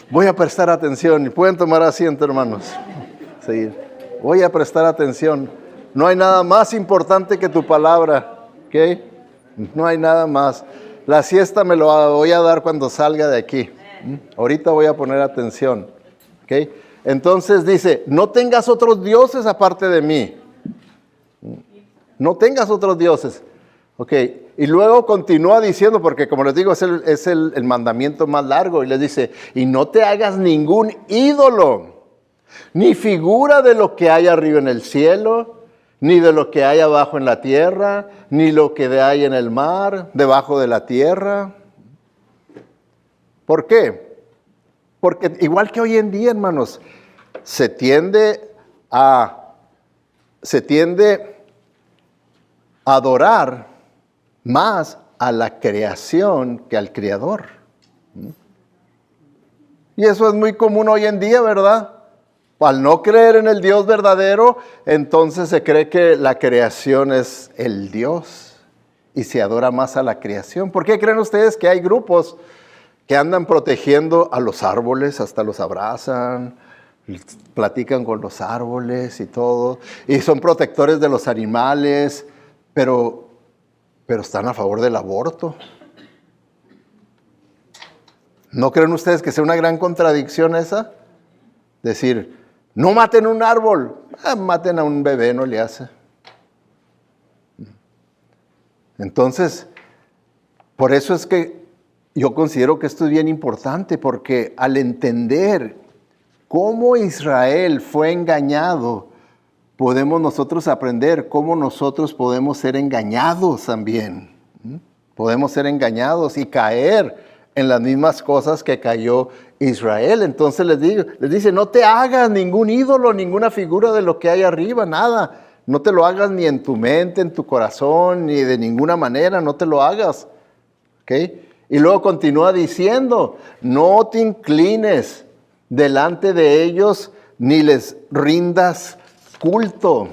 Voy a prestar atención. Y pueden tomar asiento, hermanos. Sí. Voy a prestar atención. No hay nada más importante que tu palabra. ¿Ok? No hay nada más. La siesta me lo voy a dar cuando salga de aquí. Ahorita voy a poner atención. ¿Ok? Entonces dice, no tengas otros dioses aparte de mí. No tengas otros dioses. Ok, y luego continúa diciendo, porque como les digo, es el mandamiento más largo, y les dice, y no te hagas ningún ídolo, ni figura de lo que hay arriba en el cielo, ni de lo que hay abajo en la tierra, ni lo que hay en el mar, debajo de la tierra. ¿Por qué? Porque igual que hoy en día, hermanos, se tiende a adorar más a la creación que al Creador. Y eso es muy común hoy en día, ¿verdad? Al no creer en el Dios verdadero, entonces se cree que la creación es el Dios y se adora más a la creación. ¿Por qué creen ustedes que hay grupos que andan protegiendo a los árboles, hasta los abrazan, platican con los árboles y todo, y son protectores de los animales, pero están a favor del aborto? ¿No creen ustedes que sea una gran contradicción esa? Decir, no maten un árbol, maten a un bebé, no le hace. Entonces, por eso es que yo considero que esto es bien importante, porque al entender cómo Israel fue engañado, podemos nosotros aprender cómo nosotros podemos ser engañados también. Podemos ser engañados y caer en las mismas cosas que cayó Israel. Entonces les dice, no te hagas ningún ídolo, ninguna figura de lo que hay arriba, nada. No te lo hagas ni en tu mente, en tu corazón, ni de ninguna manera, no te lo hagas. ¿Okay? Y luego continúa diciendo, no te inclines delante de ellos, ni les rindas culto,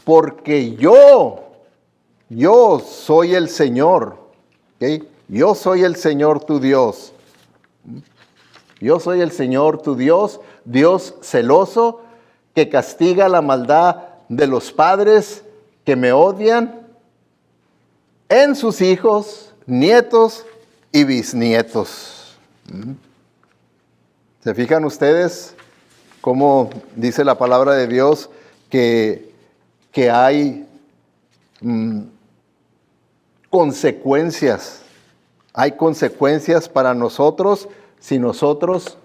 porque yo soy el Señor, ¿okay? Yo soy el Señor tu Dios. Yo soy el Señor tu Dios, Dios celoso, que castiga la maldad de los padres que me odian en sus hijos, nietos y bisnietos. ¿Se fijan ustedes cómo dice la palabra de Dios que hay consecuencias? Hay consecuencias para nosotros si nosotros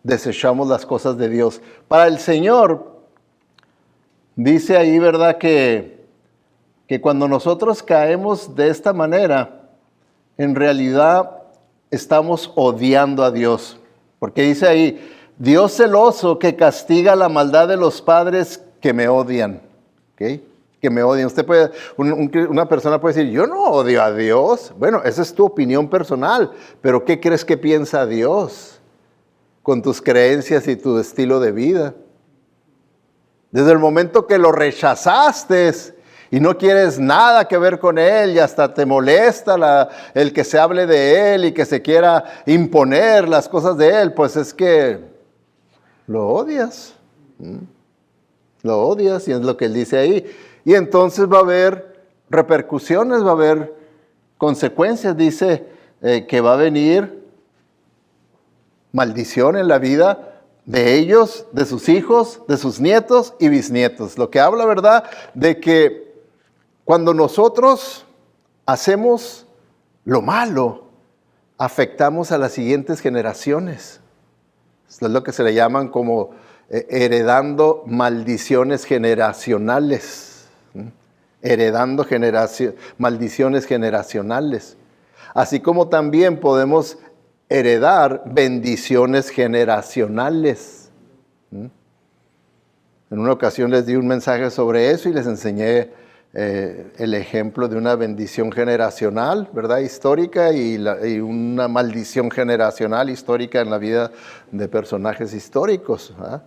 desechamos las cosas de Dios. Para el Señor, dice ahí, ¿verdad? Que cuando nosotros caemos de esta manera, en realidad estamos odiando a Dios. Porque dice ahí, Dios celoso que castiga la maldad de los padres que me odian. ¿Okay? Que me odian. Usted puede, una persona puede decir, yo no odio a Dios. Bueno, esa es tu opinión personal, pero ¿qué crees que piensa Dios con tus creencias y tu estilo de vida? Desde el momento que lo rechazaste y no quieres nada que ver con Él y hasta te molesta el que se hable de Él y que se quiera imponer las cosas de Él, pues es que lo odias. Lo odias y es lo que Él dice ahí. Y entonces va a haber repercusiones, va a haber consecuencias. Dice que va a venir maldición en la vida de ellos, de sus hijos, de sus nietos y bisnietos. Lo que habla, ¿verdad?, de que cuando nosotros hacemos lo malo, afectamos a las siguientes generaciones. Esto es lo que se le llaman como heredando maldiciones generacionales. Heredando maldiciones generacionales. Así como también podemos heredar bendiciones generacionales. En una ocasión les di un mensaje sobre eso y les enseñé el ejemplo de una bendición generacional, ¿verdad?, histórica, y una maldición generacional histórica en la vida de personajes históricos. ¿Ah?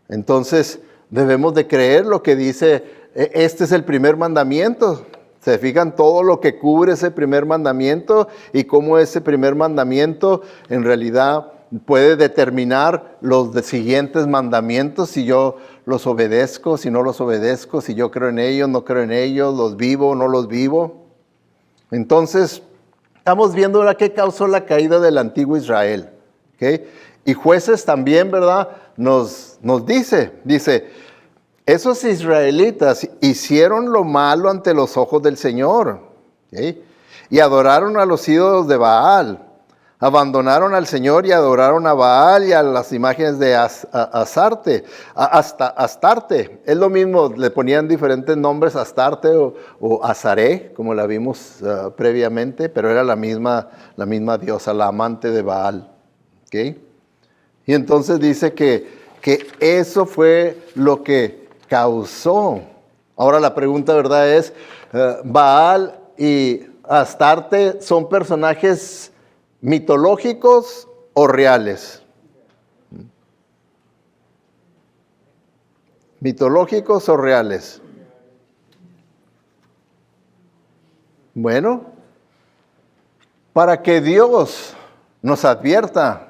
Entonces debemos de creer lo que dice, este es el primer mandamiento. ¿Se fijan todo lo que cubre ese primer mandamiento y cómo ese primer mandamiento en realidad puede determinar los siguientes mandamientos? Si yo los obedezco, si no los obedezco, si yo creo en ellos, no creo en ellos, los vivo, no los vivo. Entonces, estamos viendo ahora qué causó la caída del antiguo Israel. ¿Okay? Y Jueces también, ¿verdad? Nos dice, esos israelitas hicieron lo malo ante los ojos del Señor, ¿okay? Y adoraron a los ídolos de Baal. Abandonaron al Señor y adoraron a Baal y a las imágenes de Astarte. Es lo mismo, le ponían diferentes nombres, Astarte o Azaré, como la vimos previamente, pero era la misma diosa, la amante de Baal. ¿Okay? Y entonces dice que eso fue lo que causó. Ahora la pregunta, ¿verdad? Es, ¿Baal y Astarte son personajes mitológicos o reales? ¿Mitológicos o reales? Bueno, para que Dios nos advierta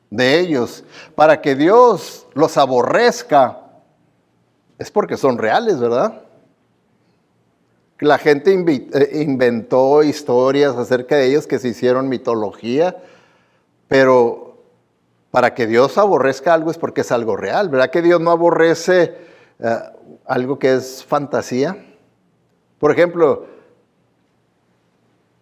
de ellos, para que Dios los aborrezca, es porque son reales, ¿verdad? La gente inventó historias acerca de ellos que se hicieron mitología, pero para que Dios aborrezca algo es porque es algo real. ¿Verdad que Dios no aborrece algo que es fantasía? Por ejemplo,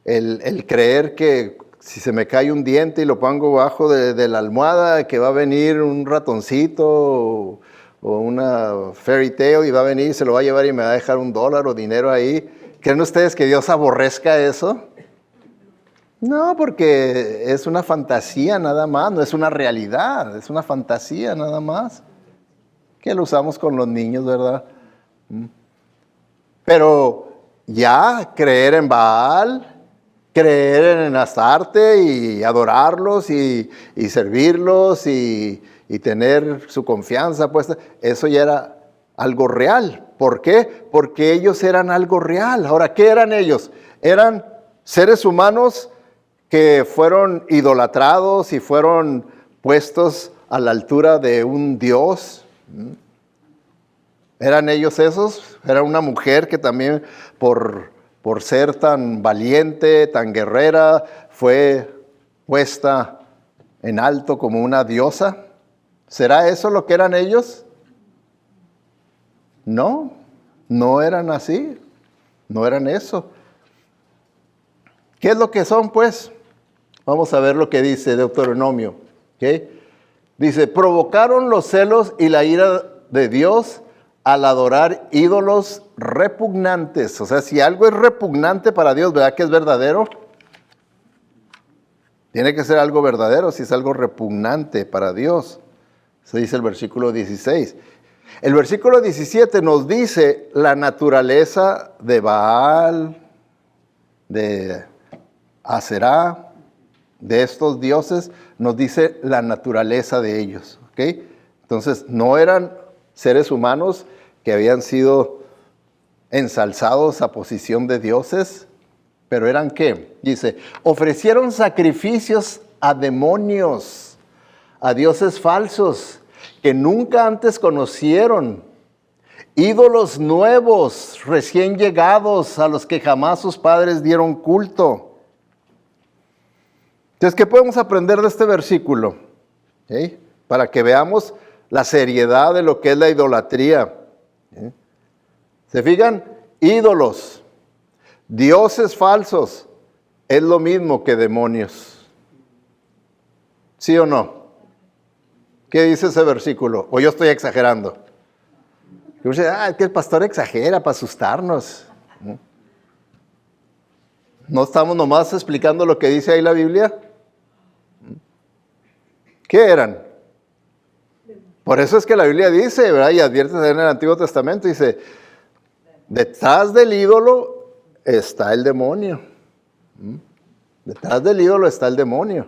el creer que si se me cae un diente y lo pongo bajo de la almohada, que va a venir un ratoncito o una fairy tale y va a venir, se lo va a llevar y me va a dejar $1 o dinero ahí. ¿Creen ustedes que Dios aborrezca eso? No, porque es una fantasía nada más, no es una realidad, es una fantasía nada más. Que lo usamos con los niños, ¿verdad? Pero ya creer en Baal, creer en Astarte y adorarlos y servirlos y tener su confianza puesta, eso ya era algo real. ¿Por qué? Porque ellos eran algo real. Ahora, ¿qué eran ellos? Eran seres humanos que fueron idolatrados y fueron puestos a la altura de un dios. ¿Eran ellos esos? Era una mujer que también por ser tan valiente, tan guerrera, fue puesta en alto como una diosa. ¿Será eso lo que eran ellos? No, no eran así, no eran eso. ¿Qué es lo que son, pues? Vamos a ver lo que dice Deuteronomio. ¿Okay? Dice, provocaron los celos y la ira de Dios al adorar ídolos repugnantes. O sea, si algo es repugnante para Dios, ¿verdad que es verdadero? Tiene que ser algo verdadero si es algo repugnante para Dios. Eso dice el versículo 16. El versículo 17 nos dice la naturaleza de Baal, de Aserá, de estos dioses, nos dice la naturaleza de ellos. ¿Okay? Entonces, no eran seres humanos que habían sido ensalzados a posición de dioses, pero eran ¿qué? Dice, ofrecieron sacrificios a demonios, a dioses falsos que nunca antes conocieron, ídolos nuevos, recién llegados, a los que jamás sus padres dieron culto. Entonces, ¿qué podemos aprender de este versículo? ¿Okay? Para que veamos la seriedad de lo que es la idolatría. ¿Se fijan? Ídolos, dioses falsos, es lo mismo que demonios. ¿Sí o no? ¿Qué dice ese versículo? ¿O yo estoy exagerando? Es que el pastor exagera para asustarnos. ¿No estamos nomás explicando lo que dice ahí la Biblia? ¿Qué eran? Por eso es que la Biblia dice, ¿verdad? Y advierte en el Antiguo Testamento, dice, detrás del ídolo está el demonio. Detrás del ídolo está el demonio.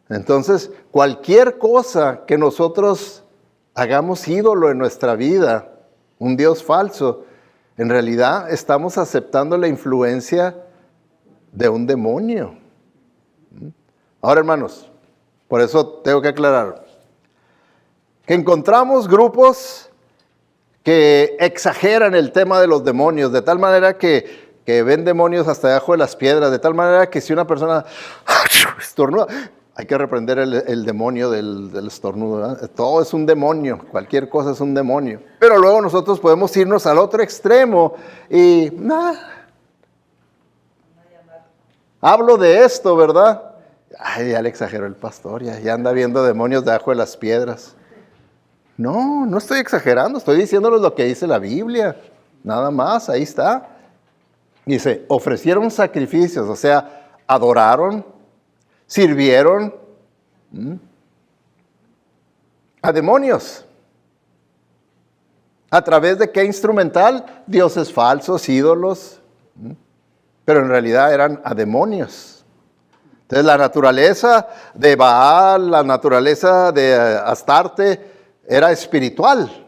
Entonces, cualquier cosa que nosotros hagamos ídolo en nuestra vida, un Dios falso, En realidad estamos aceptando la influencia de un demonio. Ahora, hermanos, por eso tengo que aclarar que encontramos grupos que exageran el tema de los demonios, de tal manera que ven demonios hasta debajo de las piedras, de tal manera que si una persona estornuda, hay que reprender el demonio del estornudo, ¿verdad? Todo es un demonio, cualquier cosa es un demonio. Pero luego nosotros podemos irnos al otro extremo y, hablo de esto, ¿verdad? Ay, ya le exageró el pastor, ya anda viendo demonios debajo de las piedras. No, no estoy exagerando, estoy diciéndoles lo que dice la Biblia. Nada más, ahí está. Dice, ofrecieron sacrificios, o sea, adoraron, sirvieron a demonios. ¿A través de qué instrumental? Dioses falsos, ídolos. Pero en realidad eran a demonios. Entonces la naturaleza de Baal, la naturaleza de Astarte, era espiritual,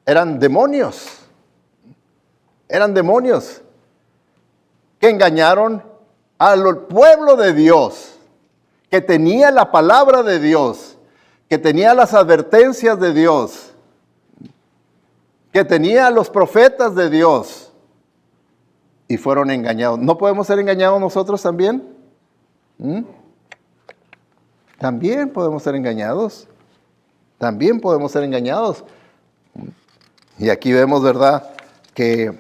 eran demonios que engañaron al pueblo de Dios, que tenía la palabra de Dios, que tenía las advertencias de Dios, que tenía los profetas de Dios, y fueron engañados. ¿No podemos ser engañados nosotros también? También podemos ser engañados. También podemos ser engañados. Y aquí vemos, ¿verdad?, que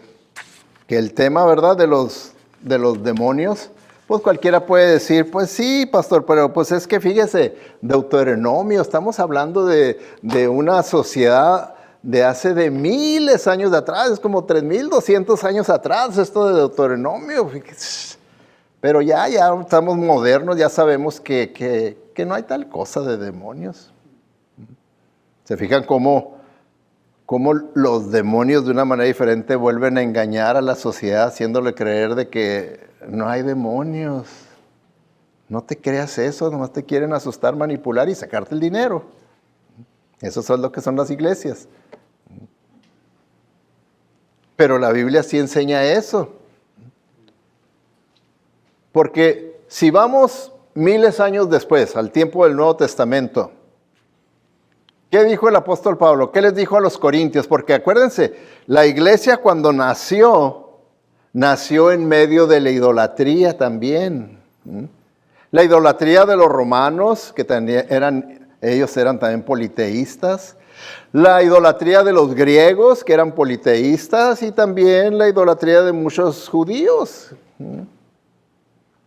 el tema, ¿verdad?, de los demonios, pues cualquiera puede decir, pues sí, pastor, pero pues es que fíjese, Deuteronomio, estamos hablando de una sociedad de hace de miles de años de atrás, es como 3,200 años atrás esto de Deuteronomio. Pero ya estamos modernos, ya sabemos que no hay tal cosa de demonios. ¿Se fijan cómo los demonios de una manera diferente vuelven a engañar a la sociedad, haciéndole creer de que no hay demonios? No te creas eso, nomás te quieren asustar, manipular y sacarte el dinero. Eso es lo que son las iglesias. Pero la Biblia sí enseña eso. Porque si vamos miles de años después, al tiempo del Nuevo Testamento, ¿qué dijo el apóstol Pablo? ¿Qué les dijo a los corintios? Porque acuérdense, la iglesia cuando nació en medio de la idolatría también. La idolatría de los romanos, que ellos eran también politeístas. La idolatría de los griegos, que eran politeístas. Y también la idolatría de muchos judíos.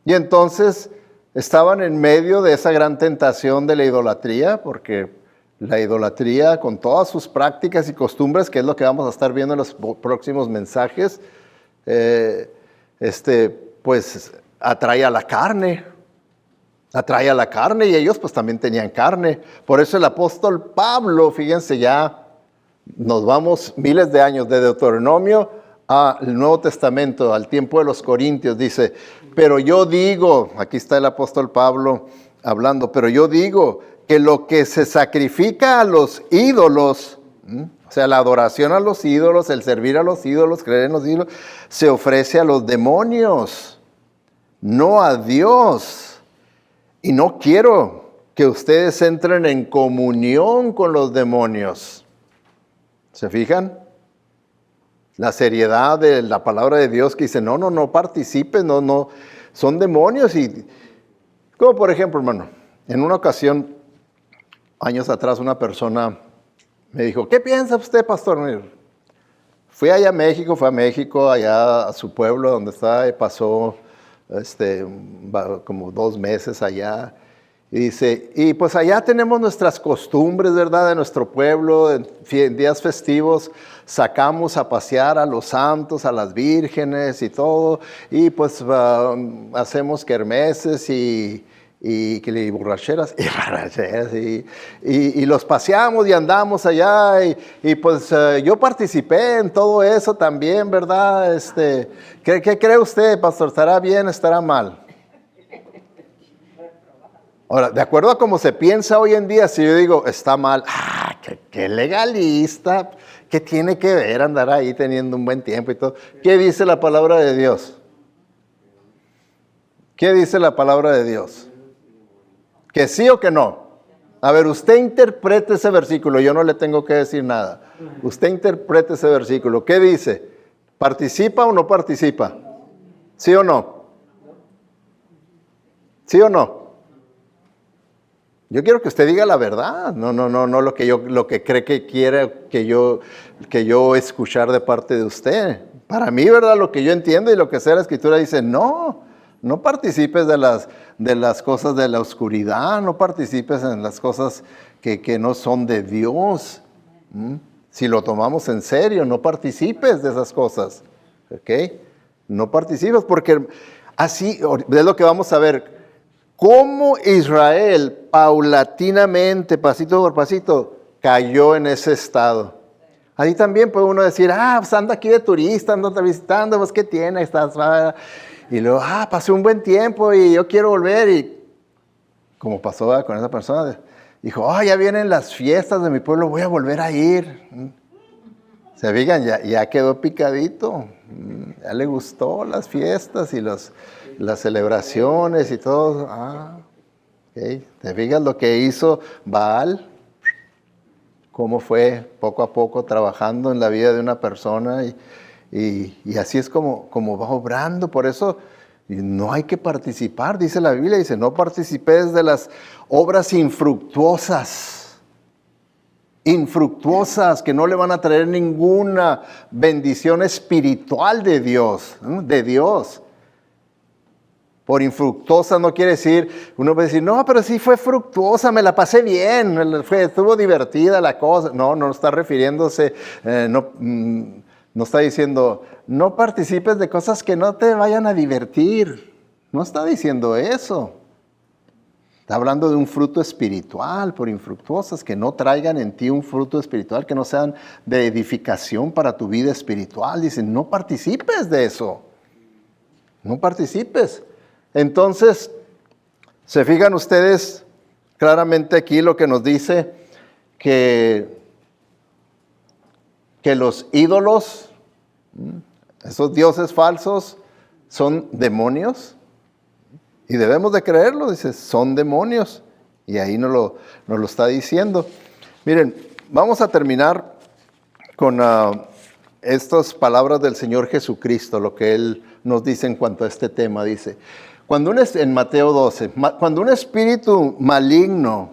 Y entonces estaban en medio de esa gran tentación de la idolatría, porque la idolatría, con todas sus prácticas y costumbres, que es lo que vamos a estar viendo en los próximos mensajes, pues atrae a la carne. Atrae a la carne, y ellos pues también tenían carne. Por eso el apóstol Pablo, fíjense, ya nos vamos miles de años de Deuteronomio al Nuevo Testamento, al tiempo de los Corintios, dice, pero yo digo, aquí está el apóstol Pablo hablando, pero yo digo que lo que se sacrifica a los ídolos, o sea, la adoración a los ídolos, el servir a los ídolos, creer en los ídolos, se ofrece a los demonios, no a Dios. Y no quiero que ustedes entren en comunión con los demonios. ¿Se fijan? La seriedad de la palabra de Dios que dice, no participen, no, son demonios. Y como por ejemplo, hermano, en una ocasión, años atrás, una persona me dijo, ¿qué piensa usted, pastor? Fue a México, allá a su pueblo donde está, y pasó como 2 meses allá. Y dice, y pues allá tenemos nuestras costumbres, ¿verdad? De nuestro pueblo, en días festivos sacamos a pasear a los santos, a las vírgenes y todo, y pues hacemos kermeses y borracheras, y los paseamos y andamos allá, y pues yo participé en todo eso también, ¿verdad? ¿Qué cree usted, pastor? ¿Estará bien o estará mal? Ahora, de acuerdo a cómo se piensa hoy en día, si yo digo, está mal, qué legalista, ¿qué tiene que ver andar ahí teniendo un buen tiempo y todo? ¿Qué dice la palabra de Dios? ¿Qué dice la palabra de Dios? ¿Que sí o que no? A ver, usted interprete ese versículo, yo no le tengo que decir nada. Usted interprete ese versículo. ¿Qué dice? ¿Participa o no participa? ¿Sí o no? ¿Sí o no? Yo quiero que usted diga la verdad, no lo que cree que quiere que yo escuchar de parte de usted. Para mí, ¿verdad? Lo que yo entiendo y lo que sea la Escritura dice, no participes de las cosas de la oscuridad, no participes en las cosas que no son de Dios. Si lo tomamos en serio, no participes de esas cosas, ¿ok? No participes porque así es lo que vamos a ver. Cómo Israel paulatinamente, pasito por pasito, cayó en ese estado. Ahí también puede uno decir, pues anda aquí de turista, ando visitando, pues ¿qué tiene? Y luego, pasé un buen tiempo y yo quiero volver. Y como pasó con esa persona, dijo, ya vienen las fiestas de mi pueblo, voy a volver a ir. Se fijan, ya quedó picadito, ya le gustó las fiestas y las celebraciones y todo. Okay. ¿Te fijas lo que hizo Baal? Cómo fue poco a poco trabajando en la vida de una persona y así es como va obrando. Por eso no hay que participar, dice la Biblia, dice, no participes de las obras infructuosas que no le van a traer ninguna bendición espiritual de Dios, Por infructuosa no quiere decir, uno puede decir, no, pero sí fue fructuosa, me la pasé bien, estuvo divertida la cosa. No está refiriéndose, no está diciendo, no participes de cosas que no te vayan a divertir. No está diciendo eso. Está hablando de un fruto espiritual por infructuosas, que no traigan en ti un fruto espiritual, que no sean de edificación para tu vida espiritual. Dicen, no participes de eso. No participes. Entonces, se fijan ustedes claramente aquí lo que nos dice que los ídolos, esos dioses falsos, son demonios. Y debemos de creerlo, dice, son demonios. Y ahí nos lo está diciendo. Miren, vamos a terminar con estas palabras del Señor Jesucristo, lo que Él nos dice en cuanto a este tema. Dice, en Mateo 12, cuando un espíritu maligno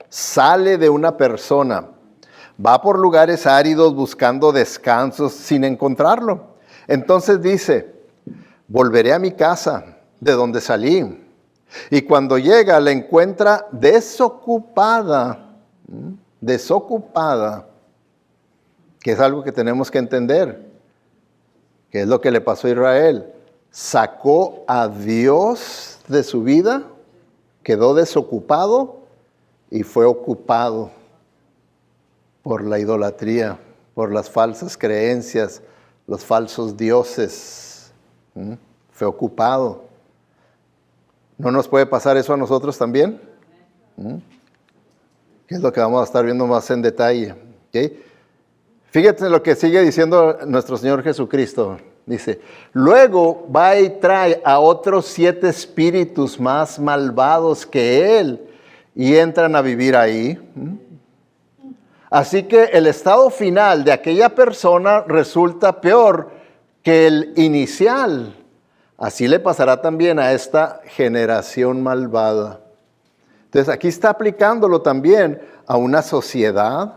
sale de una persona, va por lugares áridos buscando descansos sin encontrarlo. Entonces dice, volveré a mi casa de donde salí. Y cuando llega la encuentra desocupada, que es algo que tenemos que entender, que es lo que le pasó a Israel. Sacó a Dios de su vida, quedó desocupado y fue ocupado por la idolatría, por las falsas creencias, los falsos dioses. Fue ocupado. ¿No nos puede pasar eso a nosotros también? ¿Qué es lo que vamos a estar viendo más en detalle? ¿Okay? Fíjate lo que sigue diciendo nuestro Señor Jesucristo. Dice, luego va y trae a otros 7 espíritus más malvados que él y entran a vivir ahí. Así que el estado final de aquella persona resulta peor que el inicial. Así le pasará también a esta generación malvada. Entonces aquí está aplicándolo también a una sociedad,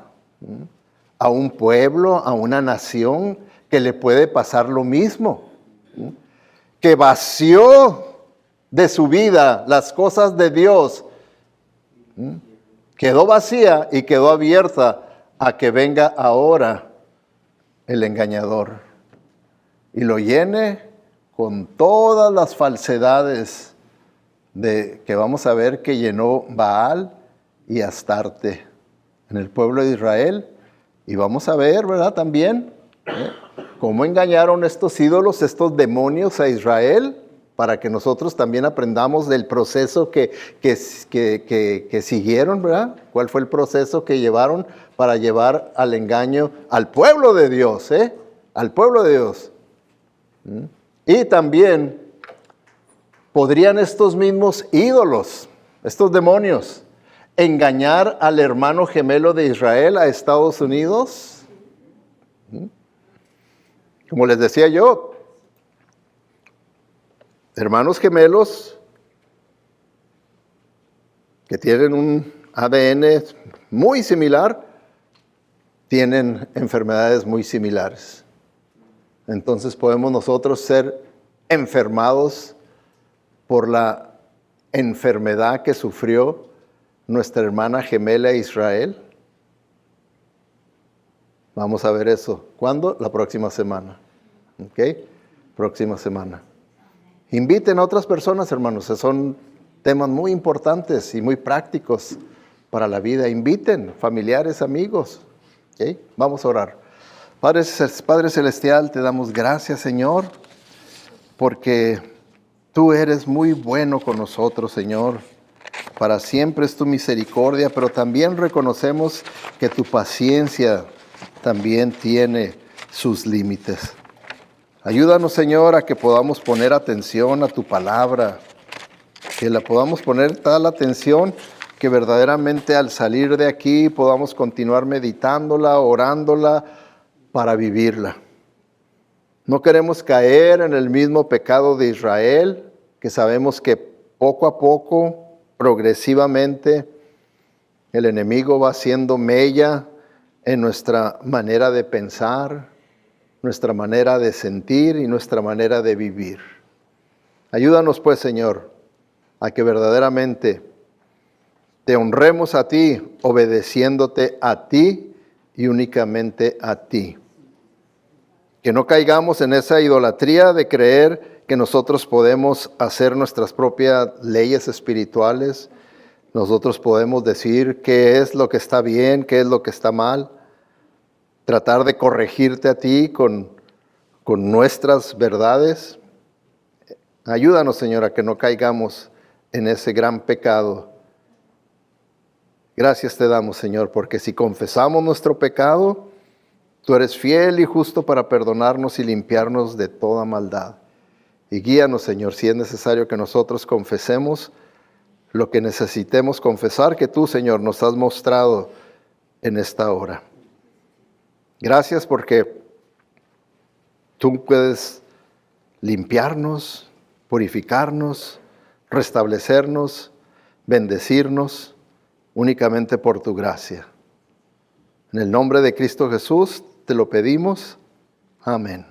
a un pueblo, a una nación que le puede pasar lo mismo. Que vació de su vida las cosas de Dios. Quedó vacía y quedó abierta a que venga ahora el engañador y lo llene con todas las falsedades que vamos a ver que llenó Baal y Astarte en el pueblo de Israel. Y vamos a ver, ¿verdad? También cómo engañaron estos ídolos, estos demonios a Israel para que nosotros también aprendamos del proceso que siguieron, ¿verdad? ¿Cuál fue el proceso que llevaron para llevar al engaño al pueblo de Dios, al pueblo de Dios? Y también podrían estos mismos ídolos, estos demonios, engañar al hermano gemelo de Israel a Estados Unidos. Como les decía yo, hermanos gemelos que tienen un ADN muy similar, tienen enfermedades muy similares. Entonces podemos nosotros ser enfermados por la enfermedad que sufrió nuestra hermana gemela Israel. Vamos a ver eso. ¿Cuándo? La próxima semana. ¿Ok? Próxima semana. Inviten a otras personas, hermanos. Son temas muy importantes y muy prácticos para la vida. Inviten familiares, amigos. ¿Ok? Vamos a orar. Padre Celestial, te damos gracias, Señor, porque tú eres muy bueno con nosotros, Señor. Para siempre es tu misericordia, pero también reconocemos que tu paciencia también tiene sus límites. Ayúdanos, Señor, a que podamos poner atención a tu palabra, que la podamos poner tal atención que verdaderamente al salir de aquí podamos continuar meditándola, orándola para vivirla. No queremos caer en el mismo pecado de Israel, que sabemos que poco a poco, progresivamente, el enemigo va haciendo mella en nuestra manera de pensar, nuestra manera de sentir y nuestra manera de vivir. Ayúdanos pues, Señor, a que verdaderamente te honremos a ti, obedeciéndote a ti y únicamente a ti. Que no caigamos en esa idolatría de creer que nosotros podemos hacer nuestras propias leyes espirituales. Nosotros podemos decir qué es lo que está bien, qué es lo que está mal. Tratar de corregirte a ti con nuestras verdades. Ayúdanos, Señor, a que no caigamos en ese gran pecado. Gracias te damos, Señor, porque si confesamos nuestro pecado, tú eres fiel y justo para perdonarnos y limpiarnos de toda maldad. Y guíanos, Señor, si es necesario que nosotros confesemos lo que necesitemos confesar, que tú, Señor, nos has mostrado en esta hora. Gracias porque tú puedes limpiarnos, purificarnos, restablecernos, bendecirnos únicamente por tu gracia. En el nombre de Cristo Jesús te lo pedimos. Amén.